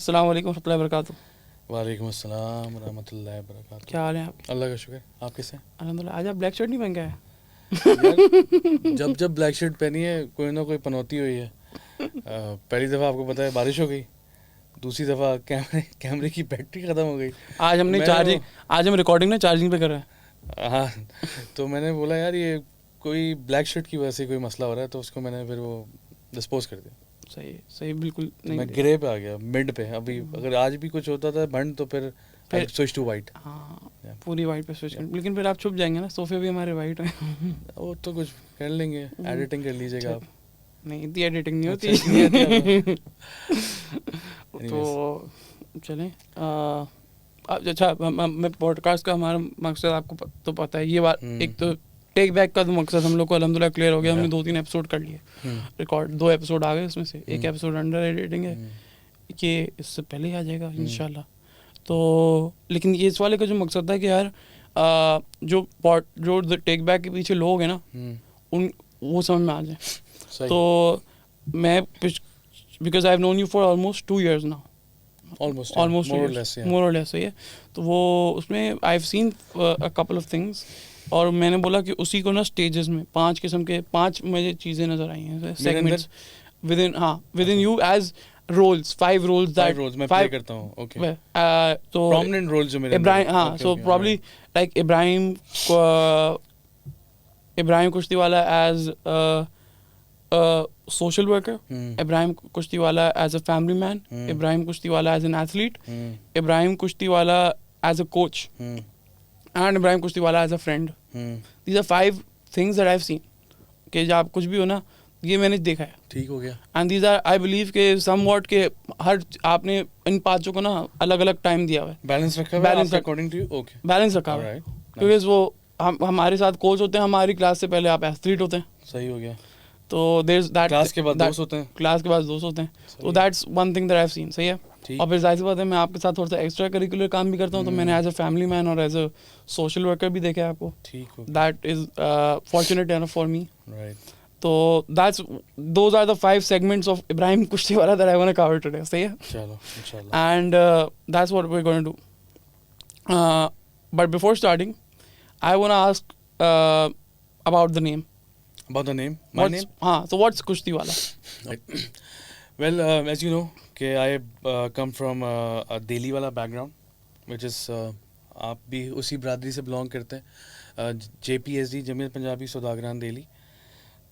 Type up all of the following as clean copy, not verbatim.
अस्सलाम वालेकुम रहमतुल्लाहि वबरकातुहू। वालेकुम अस्सलाम रहमतुल्लाहि वबरकातुहू। क्या हाल है आपके? अल्लाह का शुक्र। आप कैसे हैं? अल्हम्दुलिल्लाह। आज आप ब्लैक शर्ट नहीं पहन के आए? यार, जब जब ब्लैक शर्ट पहनी है कोई ना कोई पनौती हुई है। पहली दफ़ा आपको पता है बारिश हो गई। दूसरी दफ़ा कैमरे कैमरे की बैटरी ख़त्म हो गई। आज हमने मैंने चार्जिंग आज हम रिकॉर्डिंग ना चार्जिंग पे कर रहे हैं। हाँ, तो मैंने बोला यार ये कोई ब्लैक शर्ट की वजह से कोई मसला हो रहा है, तो उसको मैंने फिर वो डिस्पोज कर दिया। सही सही बिल्कुल तो मैं नहीं। ग्रे पे आ गया, मिड पे। अभी अगर आज भी कुछ होता था भंड तो फिर आई फिर स्विच टू वाइट। हाँ, पूरी वाइट पे स्विच कर, लेकिन फिर आप छुप जाएंगे ना, सोफे भी हमारे वाइट हैं। वो तो कुछ कर लेंगे, एडिटिंग कर लीजिएगा आप। नहीं, इतनी एडिटिंग नहीं अच्छा, होती। नहीं आती आपको? तो चलें। अच्छा, मैं पॉडकास्ट का हमारा मकसद आपको तो पता है। ये बात एक तो टेक बैक का तो मकसद हम लोग को अल्हम्दुलिल्लाह क्लियर हो गया। हमने 2-3 एपिसोड कर लिए रिकॉर्ड। 2 एपिसोड आ गए, उसमें से एक एपिसोड अंडर एडिटिंग है, ये इससे पहले ही आ जाएगा इंशाल्लाह। तो लेकिन ये इस वाले का जो मकसद था कि यार जो टेक बैक के पीछे लोग हैं ना, उन वो समझ में आ जाए। तो मैं because I have known you for almost 2 years now, almost more और लेस है। तो वो उसमें I have seen a couple of things, और मैंने बोला कि उसी को ना स्टेजेस में 5 किस्म के 5 मुझे चीज़ें नज़र आई हैं, segments within you as roles रोल्स, 5 रोल्स दैट मैं प्ले करता हूँ। ओके, तो प्रोमिनेंट रोल्स जो मेरे इब्राहिम, अंदर। हाँ, so probably like Ibrahim Kushtiwala as social worker, Ibrahim Kushtiwala as a family man, Ibrahim Kushtiwala as an athlete, Ibrahim Kushtiwala as a coach, and Ibrahim Kushtiwala as a friend. These are 5 things that I've seen. कि जब आप कुछ भी हो ना, ये मैंने देखा है। ठीक हो गया। And these are, I believe के somewhat के हर आपने इन पांचों को ना अलग अलग टाइम दिया हुआ है, बैलेंस रखा हुआ है according to you. Okay, balance रखा हुआ है, क्योंकि वो हमारे साथ कोच होते हैं, हमारी क्लास से पहले आप एथलीट होते हैं। सही हो गया। तो देयर दैट क्लास के बाद दोस्त होते हैं, क्लास के बाद दोस्त होते हैं। तो that's one thing that I have seen. सही है। और फिर जाहिर सी बात है, मैं आपके साथ थोड़ा सा एक्स्ट्रा करिकुलर काम भी करता हूँ, तो मैंने एज अ फैमिली मैन और एज अ सोशल वर्कर भी देखा है आपको। ठीक हो। That is fortunate enough for me. Right. तो those are the 5 segments of Ibrahim Kushtiwala that I want to cover today. सही है। चलो इंशाल्लाह। And that's what we're going to do. But before starting, I want to ask about the name. About the name, my name. So what's Kushtiwala? Well, as you know, I come from a Delhi वाला background, which is आप भी उसी ब्रादरी से belong करते हैं, JPSD Jamiat Punjabi Saudagaran Delhi.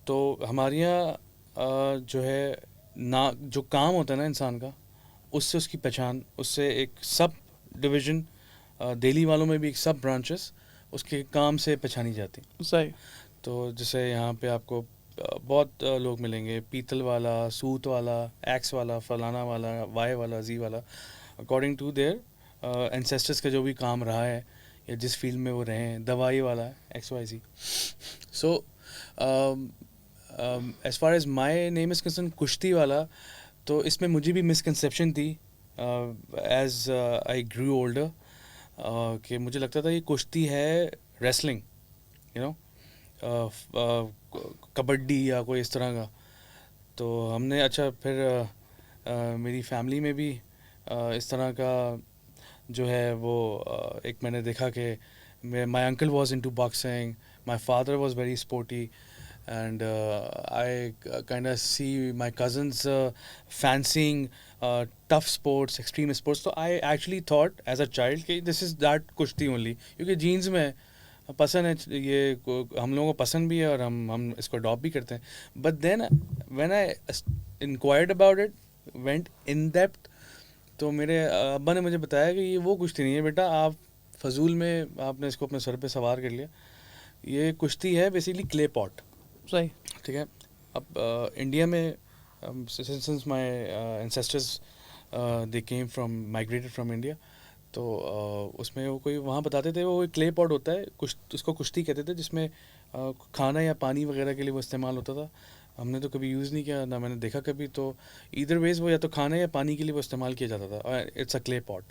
तो हमारे यहाँ जो है ना, जो काम होता है ना इंसान का, उससे उसकी पहचान, उससे एक सब डिवीज़न दिल्ली वालों में भी एक सब ब्रांचेस उसके काम से पहचानी जाती। सही। तो जैसे यहाँ पे आपको बहुत लोग मिलेंगे, पीतल वाला, सूत वाला, एक्स वाला, फलाना वाला, वाई वाला, जी वाला, अकॉर्डिंग टू देयर एंसेस्टर्स का जो भी काम रहा है या जिस फील्ड में वो रहे हैं। दवाई वाला X Y Z. So as far as my name is concern कुश्ती वाला, तो इसमें मुझे भी मिसकंसेप्शन थी एज आई ग्रू ओल्डर, कि मुझे लगता था ये कुश्ती है रेसलिंग, यू नो, कबड्डी या कोई इस तरह का। तो हमने अच्छा फिर मेरी फैमिली में भी इस तरह का जो है वो एक मैंने देखा कि my uncle was into boxing, my father was very sporty, and I kind of see my cousins fancying tough sports, extreme sports. So I actually thought as a child कि this is that कुश्ती only, क्योंकि jeans में पसंद है, ये हम लोगों को पसंद भी है और हम इसको अडॉप्ट भी करते हैं. But then when I inquired about it, went in depth, तो मेरे अब्बा ने मुझे बताया कि ये वो कुश्ती नहीं है बेटा, आप फजूल में आपने इसको अपने सर पे सवार कर लिया. ये कुश्ती है बेसिकली क्ले पॉट. सही. ठीक है. अब इंडिया में since my ancestors they came from migrated from India, तो उसमें वो कोई वहाँ बताते थे वो क्ले पॉट होता है, उसको कुश्ती कहते थे, जिसमें खाना या पानी वगैरह के लिए वो इस्तेमाल होता था. हमने तो कभी यूज़ नहीं किया, ना मैंने देखा कभी. तो ईदर वेज वो या तो खाने या पानी के लिए वो इस्तेमाल किया जाता था. It's a clay pot.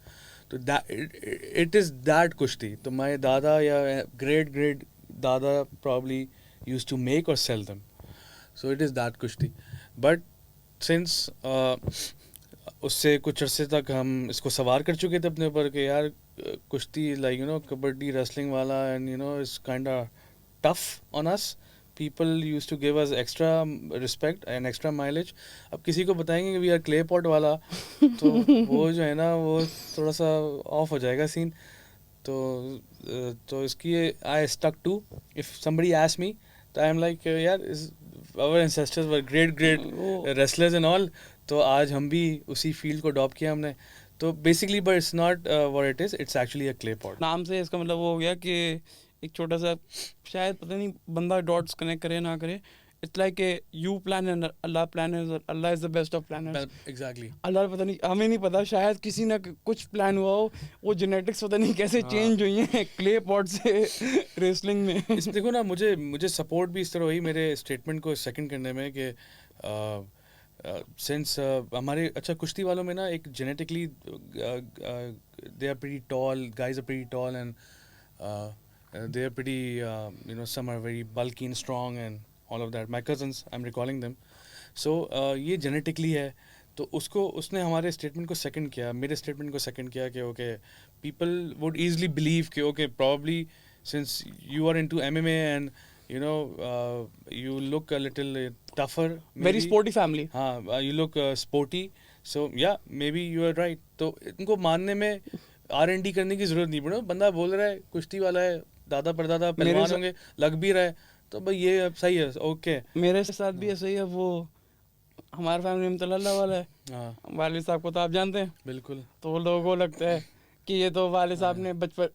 तो इट इज़ दैट कुश्ती. तो माय दादा या ग्रेट दादा probably used to make or sell them. So it is that kushti. But since उससे कुछ अरसे तक हम इसको सवार कर चुके थे अपने ऊपर कि यार कुश्ती लाइक कबड्डी रेसलिंग वाला and is kind of tough on us. People use to give us extra respect and extra mileage. अब किसी को बताएंगे कि वी आर क्ले पॉट वाला तो वो जो है ना वो थोड़ा सा ऑफ हो जाएगा सीन. तो इसकी I stuck to. If somebody asks me तो आई एम लाइक यार our ancestors were great wrestlers and all. तो आज हम भी उसी फील्ड को अडॉप्ट किया हमने. तो basically but it's not what it is, it's actually a clay pot. नाम से इसका मतलब वो हो गया कि एक छोटा सा, शायद पता नहीं बंदा डॉट्स कनेक्ट करे ना करे. It's like you plan and Allah plan, Allah is the best of planners. Exactly. Allah पता नहीं, हमें नहीं पता, शायद किसी ना कुछ प्लान हुआ हो, वो जेनेटिक्स पता नहीं कैसे चेंज हुई हैं क्ले पॉट से रेसलिंग में. इस देखो ना, मुझे सपोर्ट भी इस तरह हुई मेरे स्टेटमेंट को सेकंड करने में कि सिंस हमारे अच्छा कुश्ती वालों में ना एक genetically they are pretty tall, guys are pretty tall and they are pretty some are very bulky and strong and all of that. My cousins, I'm recalling them. So ये genetically है. तो उसने हमारे स्टेटमेंट को second किया, मेरे statement को second किया कि okay people would easily believe कि okay probably since you are into MMA एंड you look a little tougher, very sporty family. हाँ, you look sporty, so yeah, maybe you are right. तो इनको मानने में R&D करने की जरूरत नहीं पड़ा. बंदा बोल रहा है कुश्ती वाला है, दादा परदादा पहलवान होंगे, लग भी रहा है, तो भाई ये सही है. ओके मेरे साथ भी ऐसा ही है. वो हमारे फैमिली में तल्ला वाला है. हाँ, वालिद साहब को तो आप जानते हैं. बिल्कुल. तो लोगों को लगता है कि ये तो वालिद साहब ने बचपन,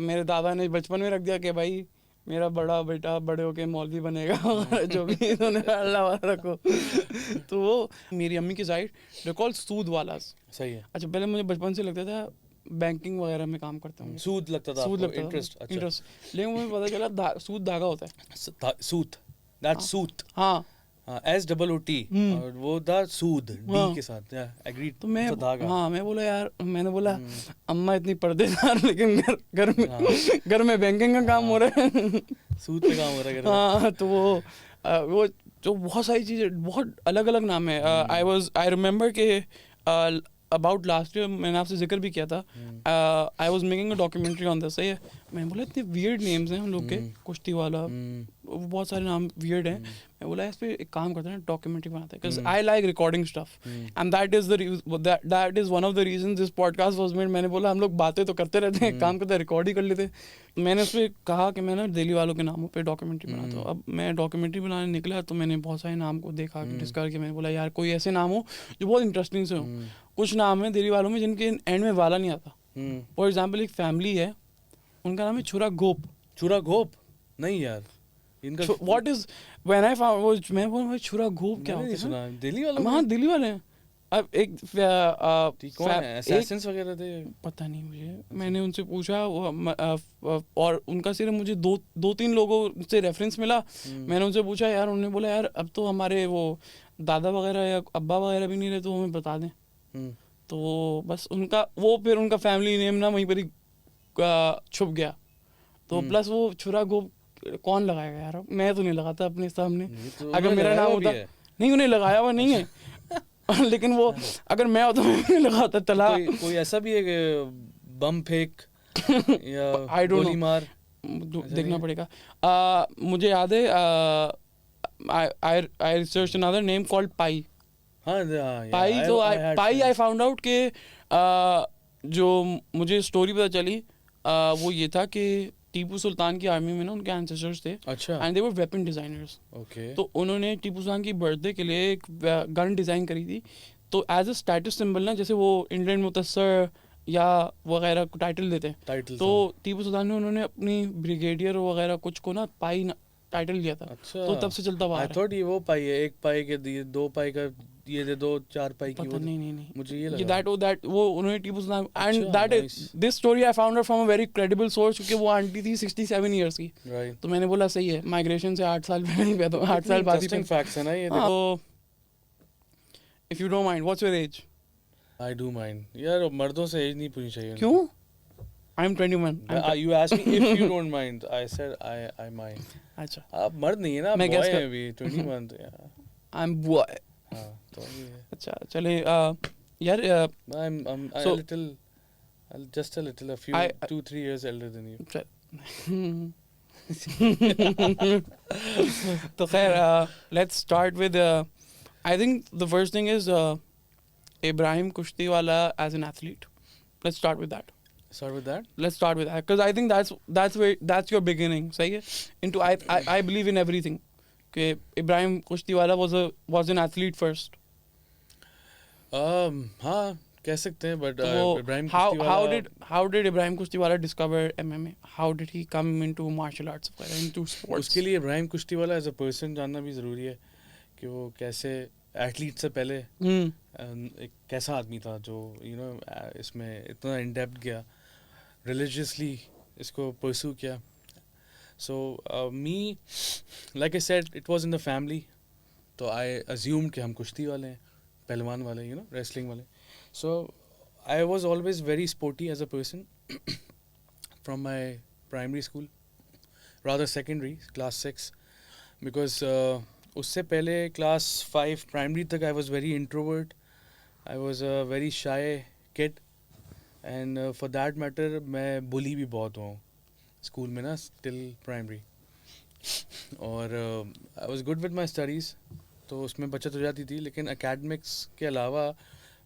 मेरे दादा ने बचपन में रख दिया कि भाई मेरा बड़ा बेटा बड़े होके मौलवी बनेगा जो भी इन्होंने अल्लाह वाला रखो. तो वो मेरी अम्मी की साइड रिकॉल सूद वाला. सही है. अच्छा, पहले मुझे बचपन से लगता था बैंकिंग वगैरह में काम करते होंगे. सूद लगता था. सूद लगता इंटरेस्ट. था. इंटरेस्ट. लेकिन मुझे पता चला सूद धागा होता है. सूत, दैट्स सूत. हाँ, SOOT. और वो था सूद D के साथ. एग्रीड. तो मैं धागा. हाँ, मैं बोला यार, मैंने बोला अम्मा इतनी पर्देदार लेकिन घर में बैंकिंग का काम हो रहा है. सूद पे काम हो रहा है. हाँ, तो वो जो बहुत सारी चीज़ें, बहुत अलग अलग नाम है. आई रिमेम्बर के अबाउट लास्ट ईयर मैंने आपसे जिक्र भी किया था. I was making a documentary on this. है, मैं बोला इतने वियर्ड नेम्स हैं हम लोग के, कुश्ती वाला, बहुत सारे नाम वियर्ड हैं. मैं बोला इस पे एक काम करते हैं, डॉक्यूमेंट्री बनाते हैं, because I like recording stuff and that is one of the reason this podcast was made. मैंने बोला हम लोग बातें तो करते रहते हैं, काम करते रिकॉर्ड ही कर लेते. मैंने उस पर कहा कि मैं ना दिल्ली वालों के नामों पे डॉक्यूमेंट्री बनाता हूँ. अब मैं डॉक्यूमेंट्री बनाने निकला तो मैंने बहुत सारे नाम को देखा, डिस्कवर किया. मैंने बोला यार कोई ऐसे नाम हो जो बहुत इंटरेस्टिंग से हो. कुछ नाम है दिल्ली वालों में जिनके एंड में वाला नहीं आता. फॉर एग्जाम्पल एक फैमिली है, उनका नाम है छुरा गोप. छुरा गोप? नहीं यार, इनका what is when I found वो, मैं बोला भाई छुरा गोप क्या होता है? दिल्ली वाले? हाँ, दिल्ली वाले हैं. अब एक कौन है, असैसिन्स वगैरह थे? पता नहीं मुझे. मैंने उनसे पूछा और उनका सिर्फ मुझे दो तीन लोगों से रेफरेंस मिला. मैंने उनसे पूछा यार, उन्होंने बोला यार अब तो हमारे वो दादा वगैरह या अब्बा वगैरह भी नहीं रहे, तो हमें बता दें. तो बस फिर उनका फैमिली नेम ना वहीं पर ही छुप गया. तो प्लस वो छुरा गोप कौन लगाएगा यार? मैं तो नहीं लगाता अपने सामने. तो अगर मेरा नाम होता, नहीं उन्हें लगाया हुआ नहीं है लेकिन वो अगर मैं होता मैं नहीं लगाता. तला कोई ऐसा भी है कि बम फेंक या गोली मार? देखना पड़ेगा. मुझे याद है I research another name called Pai. Pai. तो पाई आई फाउंड आउट के जो मुझे स्टोरी पता चली वो ये था कि टीपू सुल्तान की आर्मी में ना उनके एंसेस्टर्स थे. अच्छा. And they were weapon designers. Okay. तो उन्होंने टीपू सुल्तान की बर्थडे के लिए एक गन डिजाइन करी थी. तो एज अ स्टेटस सिंबल ना, जैसे वो इंडियन में होता सर या वगैरह को टाइटल देते हैं, टाइटल. तो टीपू सुल्तान ने उन्होंने अपनी ब्रिगेडियर वगैरह कुछ को ना पाई टाइटल लिया था. अच्छा. तो तब से चलता हुआ. आई थॉट ये वो पाई है, एक पाई के दिए, दो पाई का ये दे दो, चार पाई की. नहीं मुझे ये लगा दैट वो उन्होंने Tipu Sultan. And that is this story I found out from a very credible source, क्योंकि वो आंटी थी 67 इयर्स की. तो मैंने बोला सही है, माइग्रेशन से 8 साल पहले ही पैदा, 8 साल बाद ही फैक्ट्स है ना ये. तो if you don't mind, what's your age? I do mind यार, मर्दों से एज नहीं पूछनी चाहिए. क्यों? I am 21. You asked me if you don't mind. I said I mind. अच्छा. आप मर्द नहीं है ना, मैं बॉय है अभी 21. I am boy. हाँ, तो अच्छा चले यार I'm So- just a little, a few, I- 2-3 years elder than you. तो खैर let's start with I think the first thing is Ibrahim Kushtiwala as an athlete. Let's start with that. Start with that. Let's start with that because I think that's your beginning. सही है. Into I believe in everything. कि Ibrahim कुश्तीवाला was an athlete first. हाँ कह सकते हैं, but वो Ibrahim how did Ibrahim कुश्तीवाला discover MMA? How did he come into martial arts, into sports? उसके लिए Ibrahim Kushtiwala as a person जानना भी ज़रूरी है कि वो कैसे एथलीट से पहले एक कैसा आदमी था जो इसमें इतना इन डेप्थ गया, रिलीजियसली इसको परस्यू किया. So me like I said it was in the family, तो आई अज्यूम कि हम कुश्ती वाले हैं, पहलवान वाले, रेसलिंग वाले. So I was always very sporty as a person from my primary school, rather secondary, class 6, because उससे पहले class 5 primary तक I was very introvert. I was a very shy kid, and for that matter मैं bully भी बहुत हुआ हूँ school में ना, till primary. और I was good with my studies, तो उसमें बचत हो जाती थी, लेकिन academics के अलावा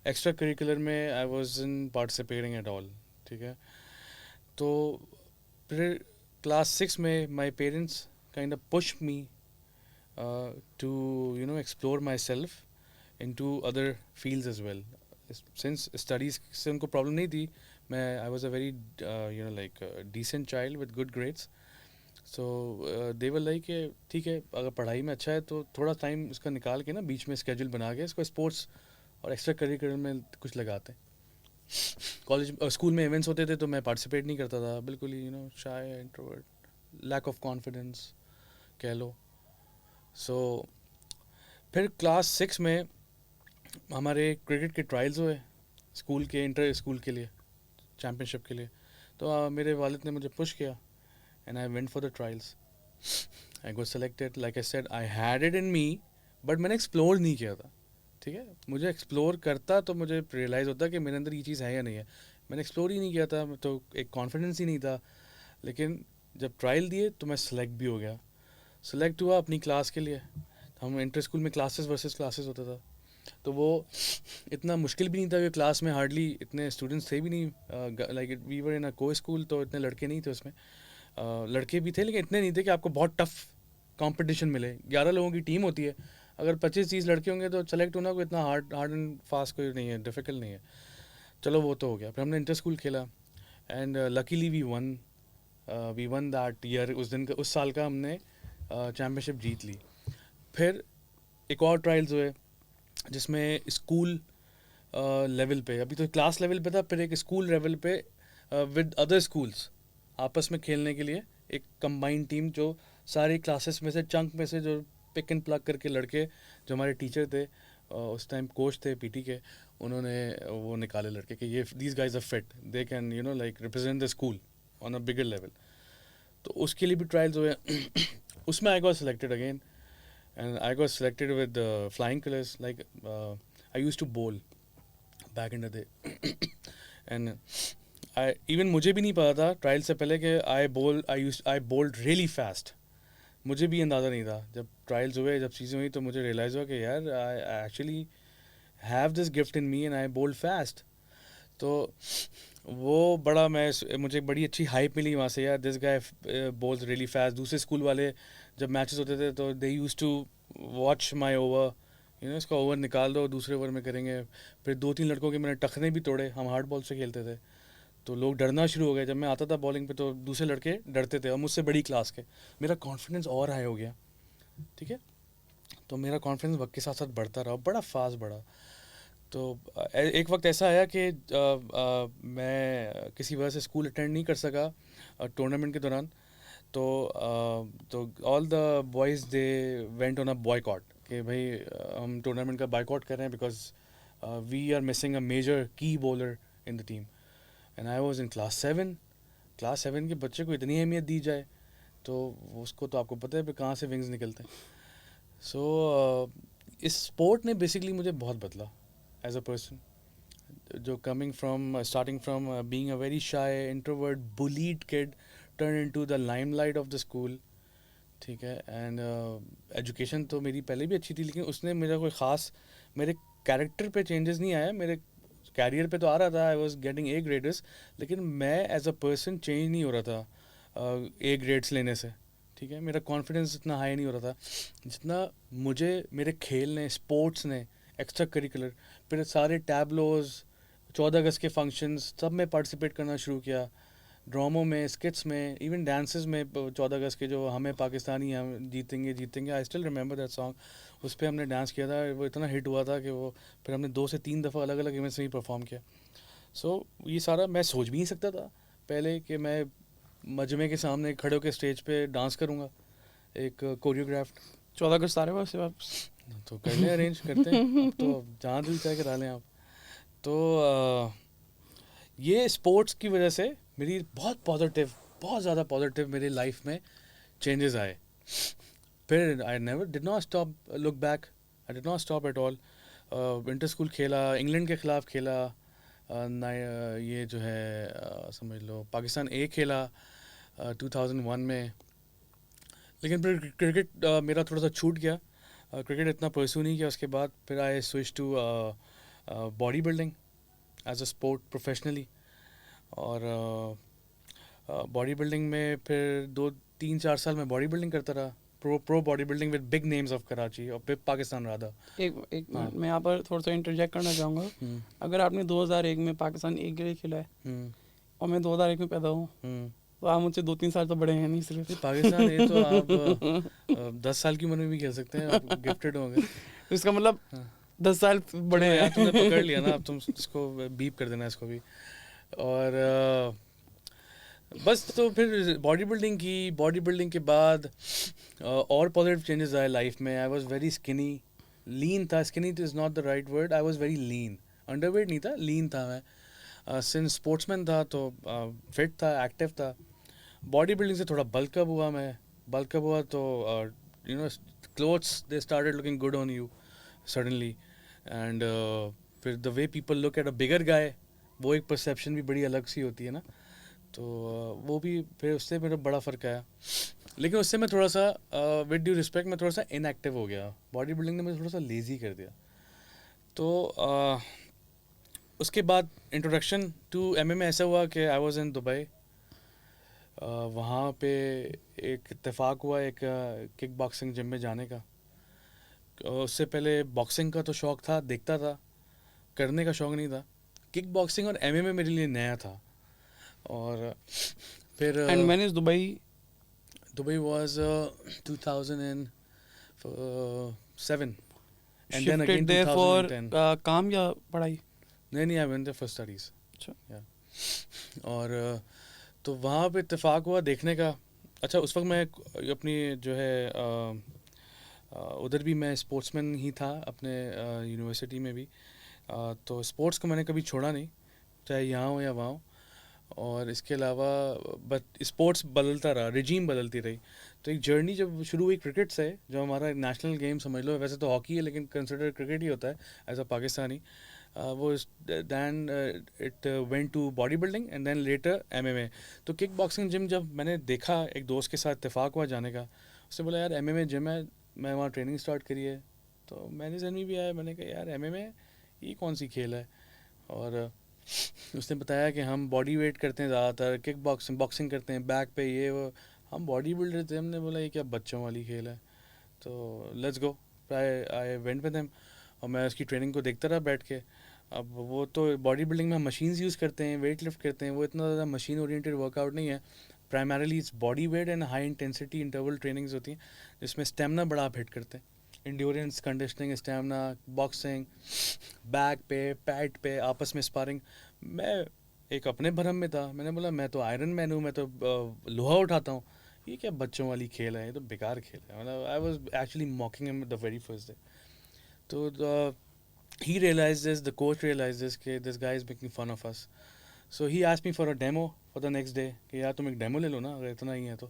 extra curricular में I wasn't participating at all. ठीक है. तो फिर class 6 में my parents kind of pushed me to explore myself into other fields as well. Since studies से उनको problem नहीं थी, मैं I was a very like decent child with good grades. So they were like ठीक है, अगर पढ़ाई में अच्छा है तो थोड़ा टाइम उसका निकाल के ना बीच में स्केड्यूल बना के इसको स्पोर्ट्स और एक्स्ट्रा करिकुलर में कुछ लगाते हैं. कॉलेज स्कूल में इवेंट्स होते थे तो मैं पार्टिसिपेट नहीं करता था, बिल्कुल ही शाय, इंट्रोवर्ट, लैक ऑफ कॉन्फिडेंस कह लो. सो फिर क्लास 6 में हमारे क्रिकेट के ट्रायल्स हुए स्कूल के, इंटर स्कूल के लिए, चैम्पियनशिप के लिए. तो मेरे वालिद ने मुझे पुश किया and I went for the trials. I got selected. Like I said I had it in me, but मैंने एक्सप्लोर नहीं किया था. ठीक है, मुझे एक्सप्लोर करता तो मुझे रियलाइज़ होता कि मेरे अंदर ये चीज़ है या नहीं है. मैंने एक्सप्लोर ही नहीं किया था, तो एक कॉन्फिडेंस ही नहीं था. लेकिन जब ट्रायल दिए तो मैं सेलेक्ट भी हो गया. सेलेक्ट हुआ अपनी क्लास के लिए. हम इंटर स्कूल में क्लासेस वर्सेस क्लासेस होता था, तो वो इतना मुश्किल भी नहीं था कि क्लास में हार्डली इतने स्टूडेंट्स थे भी नहीं. लाइक वी वर इन अ को स्कूल, तो इतने लड़के नहीं थे उसमें. लड़के भी थे लेकिन इतने नहीं थे कि आपको बहुत टफ कंपटीशन मिले. 11 लोगों की टीम होती है, अगर 25-30 लड़के होंगे तो सेलेक्ट होना कोई इतना हार्ड एंड फास्ट कोई नहीं है, डिफ़िकल्ट नहीं है. चलो वो तो हो गया. फिर हमने इंटर स्कूल खेला and luckily we won that year. उस साल का हमने चैम्पियनशिप जीत ली. फिर एक और ट्रायल्स हुए जिसमें स्कूल लेवल पे, अभी तो क्लास लेवल पे था, फिर एक स्कूल लेवल पे विद अदर स्कूल्स आपस में खेलने के लिए एक कंबाइंड टीम, जो सारी क्लासेस में से चंक में से जो पिक एंड प्लग करके लड़के, जो हमारे टीचर थे उस टाइम कोच थे पीटी के, उन्होंने वो निकाले लड़के कि ये these guys are fit, they can like represent the school on a bigger level. तो उसके लिए भी ट्रायल्स हुए. उसमें I got selected again and I got selected with flying colours. Like I used to bowl back in the day and even मुझे भी नहीं पता था ट्रायल से पहले कि आई बोल्ड रियली फास्ट. मुझे भी अंदाज़ा नहीं था. जब ट्रायल्स हुए, जब चीज़ें हुई, तो मुझे रियलाइज़ हुआ कि यार I actually have this gift in me and I bowled fast. तो वो बड़ा मुझे बड़ी अच्छी हाइप मिली वहाँ से, यार this guy bowls really fast. दूसरे स्कूल वाले जब मैचेस होते थे तो they used to watch my over, इसका ओवर निकाल दो, दूसरे ओवर में करेंगे. फिर 2-3 लड़कों के मैंने टखने भी तोड़े. हम हार्ड बॉल से खेलते थे तो लोग डरना शुरू हो गए. जब मैं आता था बॉलिंग पे तो दूसरे लड़के डरते थे, और मुझसे बड़ी क्लास के. मेरा कॉन्फिडेंस और हाई हो गया. ठीक है, तो मेरा कॉन्फिडेंस वक्त के साथ साथ बढ़ता रहा, बड़ा फास्ट बढ़ा. तो एक वक्त ऐसा आया कि मैं किसी वजह से स्कूल अटेंड नहीं कर सका टूर्नामेंट के दौरान. तो all the boys they went on a boycott कि भाई हम टूर्नामेंट का बॉयकॉट कर रहे हैं because we are missing a major key bowler in the team. And I was in class 7. Class 7 के बच्चे को इतनी अहमियत दी जाए तो उसको तो आपको पता है फिर कहाँ से विंग्स निकलते हैं. सो इस स्पोर्ट ने बेसिकली मुझे बहुत बदला एज अ पर्सन. जो starting from being a very shy introvert bullied kid turned into the limelight of the school. ठीक है. एंड एजुकेशन तो मेरी पहले भी अच्छी थी, लेकिन उसने मेरा कोई ख़ास मेरे कैरेक्टर पे चेंजेस नहीं आया. मेरे कैरियर पे तो आ रहा था, I was getting a grades, लेकिन मैं एज अ पर्सन चेंज नहीं हो रहा था ए ग्रेड्स लेने से. ठीक है. मेरा कॉन्फिडेंस इतना हाई नहीं हो रहा था जितना मुझे मेरे खेल ने, स्पोर्ट्स ने, एक्स्ट्रा करिकुलर, फिर सारे टैबलोज, 14 अगस्त के फंक्शंस, सब में पार्टिसिपेट करना शुरू किया. ड्रामों में, स्किट्स में, इवन डांसेस में. 14 अगस्त के जो हमें पाकिस्तानी हम जीतेंगे जीतेंगे, I still remember that song. उस पर हमने डांस किया था. वो इतना हिट हुआ था कि वो फिर हमने 2 से 3 दफ़ा अलग अलग इवेंट्स में ही परफॉर्म किया. सो ये सारा मैं सोच भी नहीं सकता था पहले कि मैं मजमे के सामने खड़े होकर स्टेज पे डांस करूँगा एक कोरियोग्राफ्ड. 14 अगस्त आ रहे हो वैसे वापस? तो कर लें, अरेंज करते हैं. अब तो जहाँ दिल चाहे करा लें आप. तो ये स्पोर्ट्स की वजह से मेरी बहुत ज़्यादा पॉजिटिव मेरी लाइफ में चेंजेस आए. फिर I never did not stop, look back, I did not stop at all. Inter school खेला, इंग्लैंड के ख़िलाफ़ खेला, ये जो है समझ लो पाकिस्तान ए खेला 2001 में. लेकिन फिर क्रिकेट मेरा थोड़ा सा छूट गया. क्रिकेट इतना परस्यू नहीं किया. उसके बाद फिर I switch to body building as a sport professionally. और बॉडी बिल्डिंग में फिर 2-3-4 साल में बॉडी बिल्डिंग करता रहा. Pro body building with big names of Karachi और पाकिस्तान राधा. एक हाँ. मिनट, मैं यहाँ पर थोड़ा सा इंटरजेक्ट करना चाहूँगा. अगर आपने 2001 में पाकिस्तान एक ग्रेड खेला है और मैं 2001 में पैदा हूँ, तो आप मुझसे 2-3 साल तो बड़े हैं नहीं सिर्फ. पाकिस्तान ये तो आप 10 साल की उम्र में भी खेल सकते हैं. आप गिफ्टेड होंगे. इसका मतलब 10 साल बड़े चलो हैं. यार, तुमने पकड़ लिया ना. अब तुम इसको बीप कर देना इसको भी. और बस तो फिर बॉडी बिल्डिंग की. बॉडी बिल्डिंग के बाद और पॉजिटिव चेंजेस आए लाइफ में. आई वॉज वेरी स्किनी, लीन था. Skinny is not the right word. I was very lean. Underweight नहीं था, लीन था मैं. सिंस स्पोर्ट्समैन था तो फिट था, एक्टिव था. बॉडी बिल्डिंग से थोड़ा बल्कअप हुआ मैं. बल्कअप हुआ तो you know clothes they started looking good on you suddenly. And फिर the way people look at a bigger guy, वो एक परसेप्शन भी बड़ी अलग सी होती है ना. तो वो भी फिर उससे मेरा बड़ा फ़र्क आया. लेकिन उससे मैं थोड़ा सा विद ड्यू रिस्पेक्ट मैं थोड़ा सा इनएक्टिव हो गया. बॉडी बिल्डिंग ने मुझे थोड़ा सा लेज़ी कर दिया. तो उसके बाद इंट्रोडक्शन टू MMA ऐसा हुआ कि आई वाज इन दुबई. वहाँ पे एक इत्तेफाक हुआ एक किक बॉक्सिंग जिम में जाने का. उससे पहले बॉक्सिंग का तो शौक़ था, देखता था, करने का शौक़ नहीं था. किक बॉक्सिंग और MMA मेरे लिए नया था. और फिर एंड मैंने इस Dubai was 2007 and then shifted again there for 2010. काम या पढ़ाई? नहीं, I went there for studies. अच्छा. और तो वहाँ पे इत्तेफाक हुआ देखने का. अच्छा, उस वक्त मैं अपनी जो है उधर भी मैं स्पोर्ट्समैन ही था अपने यूनिवर्सिटी में भी. तो स्पोर्ट्स को मैंने कभी छोड़ा नहीं, चाहे यहाँ हो या वहाँ हो. और इसके अलावा बट स्पोर्ट्स बदलता रहा, रिजीम बदलती रही. तो एक जर्नी जब शुरू हुई क्रिकेट से, जो हमारा नेशनल गेम समझ लो, वैसे तो हॉकी है लेकिन कंसिडर क्रिकेट ही होता है एज अ पाकिस्तानी. वो then it went to body building and then later MMA. तो किक बॉक्सिंग जिम जब मैंने देखा, एक दोस्त के साथ इत्तेफाक हुआ जाने का. उसने बोला यार MMA जिम है, मैं वहाँ ट्रेनिंग स्टार्ट करी है. तो मैंने जहन में भी आया, मैंने कहा यार MMA ये कौन सी खेल है. और उसने बताया कि हम बॉडी वेट करते हैं ज़्यादातर, किक बॉक्सिंग करते हैं बैक पे, ये वो. हम बॉडी बिल्डर थे. हमने बोला ये क्या बच्चों वाली खेल है. तो let's go. I went with him और मैं उसकी ट्रेनिंग को देखता रहा बैठ के. अब वो तो बॉडी बिल्डिंग में हम मशीन्स यूज़ करते हैं, वेट लिफ्ट करते हैं. वो इतना ज़्यादा मशीन ओरिएंटेड वर्कआउट नहीं है. Primarily its body weight and high intensity interval trainings होती हैं जिसमें स्टेमिना बड़ा आप हिट करते हैं. Endurance, conditioning, stamina, boxing, back पे, पैट पे, आपस में स्पारिंग. मैं एक अपने भरम में था. मैंने बोला मैं तो आयरन मैन हूँ, मैं तो लोहा उठाता हूँ. ये क्या बच्चों वाली खेल है, ये तो बेकार खेल है. मतलब I was actually मॉकिंग him the very first day. तो he realized this, the coach realized this, कि this guy is making fun of us. So he asked me for a demo for the next day कि यार तुम एक demo ले लो ना अगर इतना ही है तो.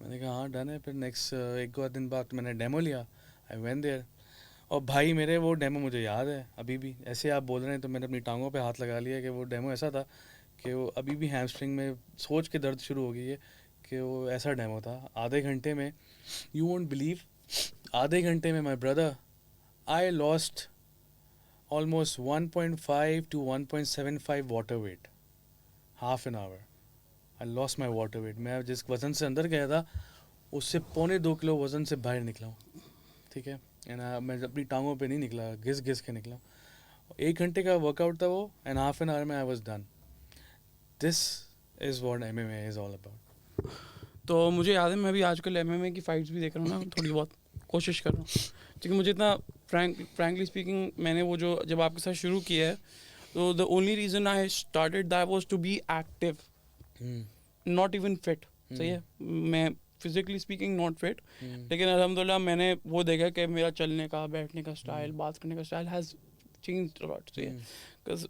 मैंने कहा हाँ डन है. फिर नेक्स्ट एक दो दिन बाद मैंने डेमो लिया. आई वेंट देयर और भाई मेरे वो डेमो मुझे याद है अभी भी, ऐसे आप बोल रहे हैं तो मैंने अपनी टांगों पे हाथ लगा लिया कि वो डेमो ऐसा था कि वो अभी भी हैमस्ट्रिंग में सोच के दर्द शुरू हो गई है कि वो ऐसा डेमो था। आधे घंटे में, यू वोंट बिलीव, आधे घंटे में my brother I lost almost 1.5 to 1.75 water weight, half an hour I lost my water weight. मैं जिस वज़न से अंदर गया था उससे 1.25 किलो वज़न से बाहर निकला हूँ, ठीक है। एंड मैं अपनी टांगों पे नहीं निकला, घिस घिस के निकला। 1 घंटे का वर्कआउट था वो, एंड हाफ एन आवर में I was done. This is what MMA is all about. तो मुझे याद है मैं भी आजकल MMA की फाइट्स भी देख रहा हूँ ना, थोड़ी बहुत कोशिश कर रहा हूँ, क्योंकि मुझे इतना फ्रैंकली स्पीकिंग, मैंने वो जो जब आपके साथ शुरू किया है, तो the only reason I started that was to be active, not even fit. सही है, मैं फिजिकली स्पीकिंग नॉट फिट, लेकिन अल्हम्दुलिल्लाह मैंने वो देखा कि मेरा चलने का, बैठने का स्टाइल, बात करने का style has changed a lot. सही है, because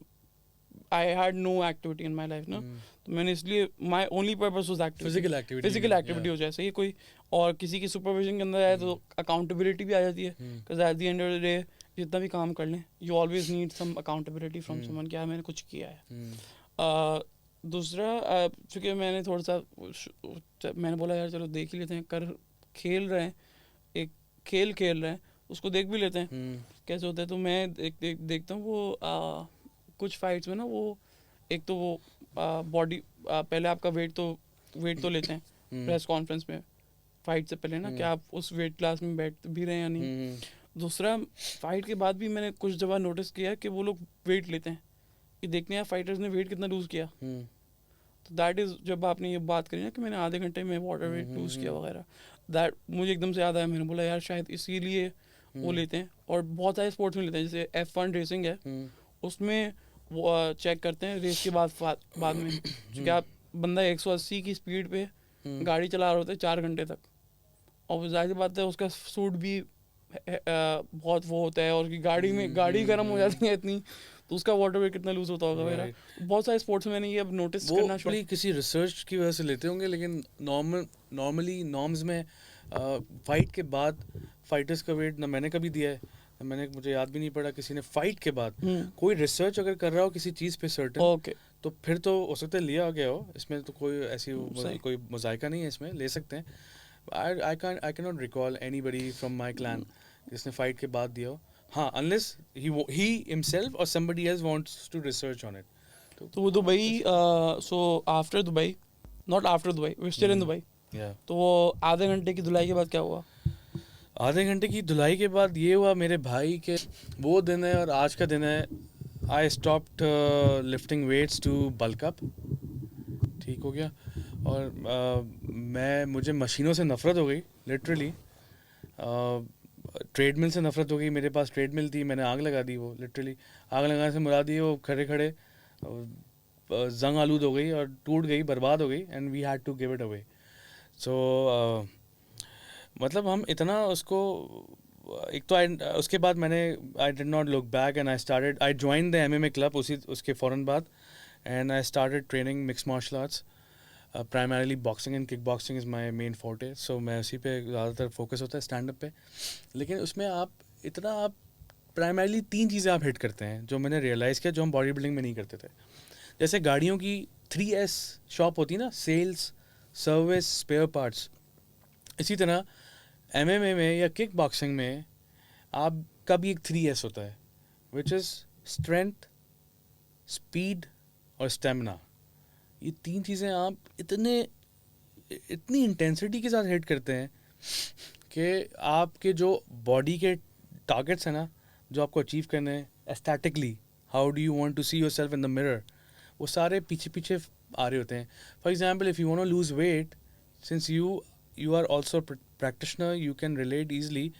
I had no activity in my life ना, तो मैंने इसलिए my only purpose was physical activity हो जाए। सही है, कोई और किसी की सुपरविजन के अंदर आए तो अकाउंटेबिलिटी भी आ जाती है, because at the end of the day जितना भी काम कर लें, you always need some accountability from someone, क्या मैंने कुछ किया है। दूसरा, चूँकि मैंने थोड़ा सा मैंने बोला यार चलो देख ही लेते हैं, खेल रहे हैं, एक खेल रहे हैं, उसको देख भी लेते हैं कैसे होता है। तो मैं देखता हूँ वो कुछ फाइट्स में ना, वो एक तो वो बॉडी पहले आपका वेट तो लेते हैं प्रेस कॉन्फ्रेंस में फाइट से पहले ना, कि आप उस वेट क्लास में बैठ भी रहे हैं या नहीं। दूसरा, फाइट के बाद भी मैंने कुछ जगह नोटिस किया कि वो लोग वेट लेते हैं, कि देखते हैं फाइटर्स ने वेट कितना लूज़ किया। तो दैट इज़, जब आपने ये बात करी ना कि मैंने आधे घंटे में वाटर वेट लूज़ किया वगैरह, दैट मुझे एकदम से याद आया। मैंने बोला यार शायद इसीलिए वो लेते हैं, और बहुत सारे स्पोर्ट्स में लेते हैं, जैसे F1 रेसिंग है, उसमें वो चेक करते हैं रेस के बाद में क्योंकि आप बंदा 180 की स्पीड पे गाड़ी चला रहे होते हैं 4 घंटे तक, और जाहिर बात है उसका सूट भी बहुत वो होता है, और उसकी गाड़ी गर्म हो जाती है इतनी, तो उसका वाटर वेट कितना लूज होता होगा वगैरह। बहुत सारे स्पोर्ट्स में मैंने ये अब नोटिस करना शुरू। किसी रिसर्च की वजह से लेते होंगे, लेकिन नॉर्मली नॉर्म्स में फाइट के बाद फाइटर्स का वेट ना मैंने कभी दिया है, मुझे याद भी नहीं पड़ा किसी ने फाइट के बाद कोई रिसर्च अगर कर रहा हो किसी चीज़ पे सर्टेन, तो फिर तो हो सकता है लिया गया हो, इसमें तो कोई ऐसी कोई मजाइका नहीं है, इसमें ले सकते हैं। I can not recall anybody from my clan जिसने फाइट के बाद दिया हो, हाँ, unless he himself or somebody else wants to research on it. तो वो Dubai, so after Dubai, not after Dubai, we still in Dubai, तो वो आधे घंटे की धुलाई के बाद क्या हुआ? आधे घंटे की धुलाई के बाद ये हुआ मेरे भाई के, वो दिन है और आज का दिन है, I stopped lifting weights to bulk up, ठीक हो गया। और मुझे मशीनों से नफ़रत हो गई, लिटरली ट्रेडमिल से नफ़रत हो गई। मेरे पास ट्रेडमिल थी, मैंने आग लगा दी, वो लिटरली आग लगाने से मुराद ये वो खड़े खड़े जंग आलूद हो गई और टूट गई, बर्बाद हो गई, and we had to give it away. So मतलब हम इतना उसको, एक तो उसके बाद मैंने I did not look back and I join the MMA club उसके फ़ौरन बाद, and I started training mix martial arts, primarily boxing and kick boxing is my main forte, so मैं उसी पे ज़्यादातर फोकस होता है, स्टैंड अप पे। लेकिन उसमें आप प्राइमरीली 3 चीज़ें आप हिट करते हैं जो मैंने रियलाइज़ किया, जो हम बॉडी बिल्डिंग में नहीं करते थे। जैसे गाड़ियों की 3S शॉप होती है ना, सेल्स, सर्विस, स्पेयर पार्ट्स, इसी तरह MMA में या किक बॉक्सिंग में आपका भी एक 3S होता है, विच इज़ स्ट्रेंथ, स्पीड और स्टेमिना। ये 3 चीज़ें आप इतनी इंटेंसिटी के साथ हिट करते हैं कि आपके जो बॉडी के टारगेट्स हैं ना, जो आपको अचीव करने हैं aesthetically, how do you want to see yourself in the mirror, वो सारे पीछे पीछे आ रहे होते हैं। For example, if you want to lose weight, since you are also practitioner, you can relate easily.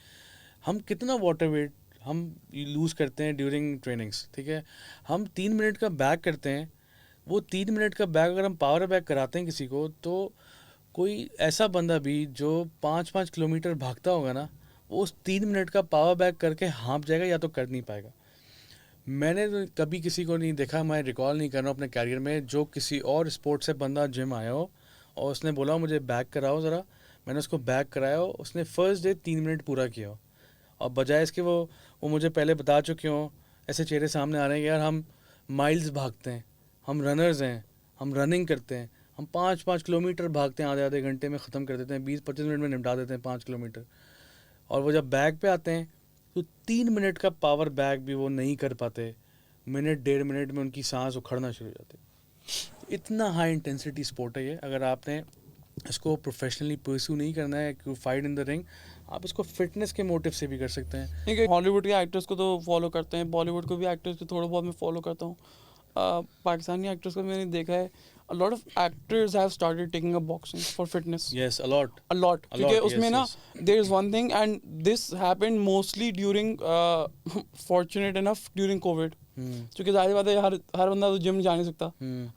हम कितना वाटर वेट हम लूज़ करते हैं ड्यूरिंग ट्रेनिंग्स, ठीक है। हम 3 मिनट का बैक करते हैं, वो 3 मिनट का बैक अगर हम पावर बैक कराते हैं किसी को, तो कोई ऐसा बंदा भी जो 5-5 किलोमीटर भागता होगा ना, वो उस 3 मिनट का पावर बैक करके हाँप जाएगा, या तो कर नहीं पाएगा। मैंने तो कभी किसी को नहीं देखा, मैं रिकॉल नहीं कर रहा हूँ अपने कैरियर में, जो किसी और स्पोर्ट से बंदा जिम आया हो और उसने बोला मुझे बैक कराओ ज़रा, मैंने उसको बैक कराया हो, उसने फर्स्ट डे 3 मिनट पूरा किया हो, और बजाय इसके वो मुझे पहले बता चुके हों, ऐसे चेहरे सामने आ रहे हैं कि यार हम माइल्स भागते हैं, हम रनर्स हैं, हम रनिंग करते हैं, हम 5-5 किलोमीटर भागते हैं, आधे आधे घंटे में ख़त्म कर देते हैं, 20-25 मिनट में निपटा देते हैं 5 किलोमीटर। और वो जब बैग पे आते हैं तो 3 मिनट का पावर बैग भी वो नहीं कर पाते, मिनट 1.5 मिनट में उनकी सांस उखड़ना शुरू हो जाती है। इतना हाई इंटेंसिटी स्पोर्ट है ये। अगर आपने इसको प्रोफेशनली परस्यू नहीं करना है कि फाइट इन द रिंग, आप इसको फिटनेस के मोटिव से भी कर सकते हैं। ठीक है, हॉलीवुड के एक्टर्स को तो फॉलो करते हैं, बॉलीवुड को भी एक्टर्स को थोड़ा बहुत मैं फॉलो करता हूँ। पाकिस्तानी एक्टर्स को मैंने देखा है, a lot of actors have started taking up boxing for fitness. Yes, a lot. क्योंकि उसमें ना yes. there is one thing and this happened mostly during fortunate enough during COVID. क्योंकि जाहिर बात है हर बंदा तो जिम जा नहीं सकता,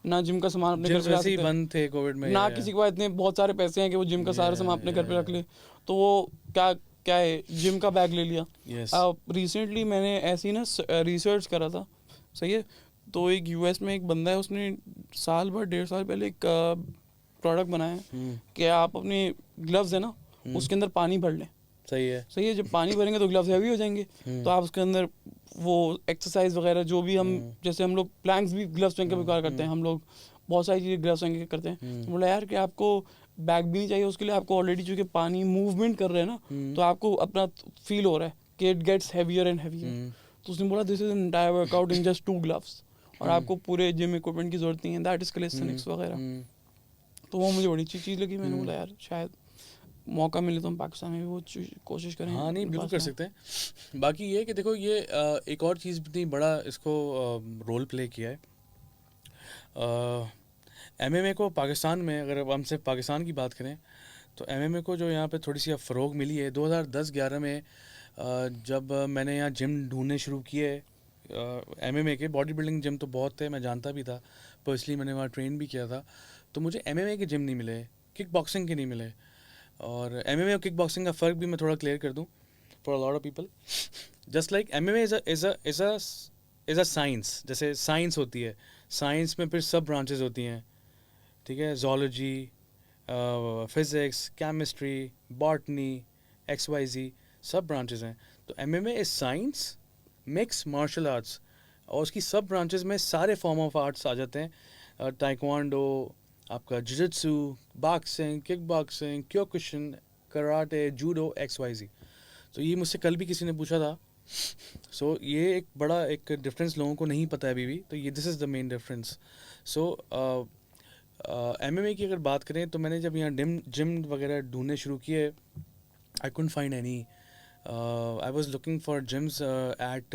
ना जिम का सामान अपने घर पे ला वैसे ही सकता है, बंद थे कोविड में, ना किसी के पास इतने बहुत सारे पैसे हैं कि वो जिम का सारा सामान अपने घर पे रख ले, तो वो क्या है, जिम का बैग ले लिया। रिसेंटली मैंने ऐसी ना रिसर्च करा था, सही है, तो एक यूएस में एक बंदा है, उसने 1.5 साल 1.5 साल पहले एक प्रोडक्ट बनाया है कि आप अपने ग्लव्स है ना उसके अंदर पानी भर लें। सही है, जब पानी भरेंगे तो ग्लव्स हैवी हो जाएंगे, तो आप उसके अंदर वो एक्सरसाइज वगैरह जो भी हम जैसे हम लोग प्लैंक्स भी ग्लव्स पहन के बेकार करते हैं, हम लोग बहुत सारी चीज़ें ग्लव्स पहन के करते हैं। तो बोला यार कि आपको बैग भी नहीं चाहिए उसके लिए, आपको ऑलरेडी चूँकि पानी मूवमेंट कर रहे हैं ना, तो आपको अपना फील हो रहा है कि it gets heavier and heavier. तो उसने बोला this is an entire workout in just 2 gloves, और आपको पूरे जिम इक्विपमेंट की जरूरत नहीं है, दैट इज कैलिस्थेनिक्स वगैरह। तो वो मुझे बड़ी अच्छी चीज़ लगी, मैंने बोला यार शायद मौका मिले तो हम पाकिस्तान में भी वो कोशिश करें। हाँ नहीं, बिल्कुल कर सकते हैं। बाकी ये कि देखो ये एक और चीज़ इतनी बड़ा इसको रोल प्ले किया है MMA को पाकिस्तान में। अगर हम सिर्फ पाकिस्तान की बात करें तो MMA को जो यहाँ पे थोड़ी सी अब फ़रोग मिली है 2010-11 में, जब मैंने यहाँ जिम ढूंढने शुरू किए MMA के। बॉडी बिल्डिंग जिम तो बहुत थे, मैं जानता भी था, पर्सनली मैंने वहाँ ट्रेन भी किया था, तो मुझे MMA के जिम नहीं मिले, किक बॉक्सिंग के नहीं मिले। और MMA और किक बॉक्सिंग का फ़र्क भी मैं थोड़ा क्लियर कर दूँ for a lot of people. Just like MMA is a science, जैसे साइंस होती है, साइंस में फिर सब ब्रांचेस होती हैं, ठीक है, zoology, physics, chemistry, botany, XYZ सब ब्रांचेस हैं। तो MMA is science mix martial arts, और उसकी सब ब्रांचेस में सारे फॉर्म ऑफ आर्ट्स आ जाते हैं, ताइक्वांडो, आपका jiu-jitsu, boxing, kick boxing, Kyokushin, karate, judo, XYZ। तो ये मुझसे कल भी किसी ने पूछा था। सो ये एक बड़ा एक डिफरेंस लोगों को नहीं पता है अभी भी, तो ये this is the main difference. So MMA की अगर बात करें तो मैंने जब यहाँ जिम वगैरह ढूंढने शुरू किए, I couldn't find any. I was looking for gyms at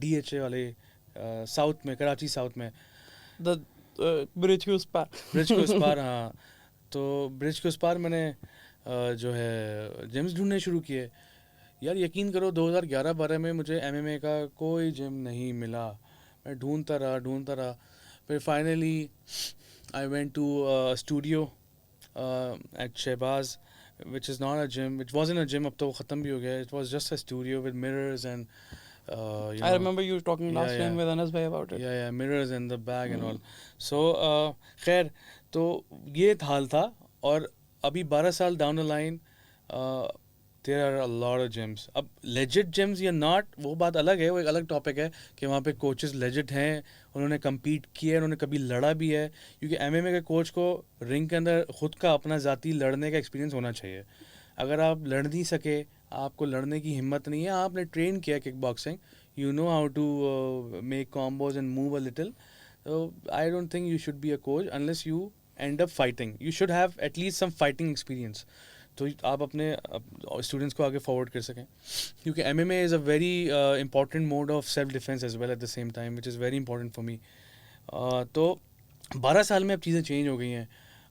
DHA वाले साउथ में, कराची साउथ में, द ब्रिज के उस पार हाँ, तो ब्रिज के उस पार मैंने जो है जिम्स ढूंढने शुरू किए। यार यकीन करो 2011-12 में मुझे MMA का कोई जिम नहीं मिला, मैं ढूंढता रहा। फिर finally I went to studio at Shahbaz, which is not a gym, which wasn't a gym, अब तो वो ख़त्म भी हो गया, it was just a studio with mirrors and you I remember you talking last time with Anas bhai about it. Yeah, mirrors in the bag and all. So खैर तो ये हाल था, और अभी 12 साल down the line there are a lot of gyms. अब legit gyms या not, वो बात अलग है, वो एक अलग टॉपिक है कि वहाँ पे कोचेस legit हैं, उन्होंने compete किया है, उन्होंने कभी लड़ा भी है, क्योंकि MMA के कोच को रिंग के अंदर खुद का अपना ज़ाती लड़ने का एक्सपीरियंस होना चाहिए। अगर आप लड़ नहीं सके, आपको लड़ने की हिम्मत नहीं है, आपने ट्रेन किया kick boxing, you know how to make combos and move a little, so I don't think you should be a coach unless you end up fighting. You should have at least some fighting experience, तो आप अपने students को आगे forward कर सकें, क्योंकि MMA is a very important mode of self defence as well at the same time, which is very important for me. तो 12 साल में अब चीज़ें चेंज हो गई हैं,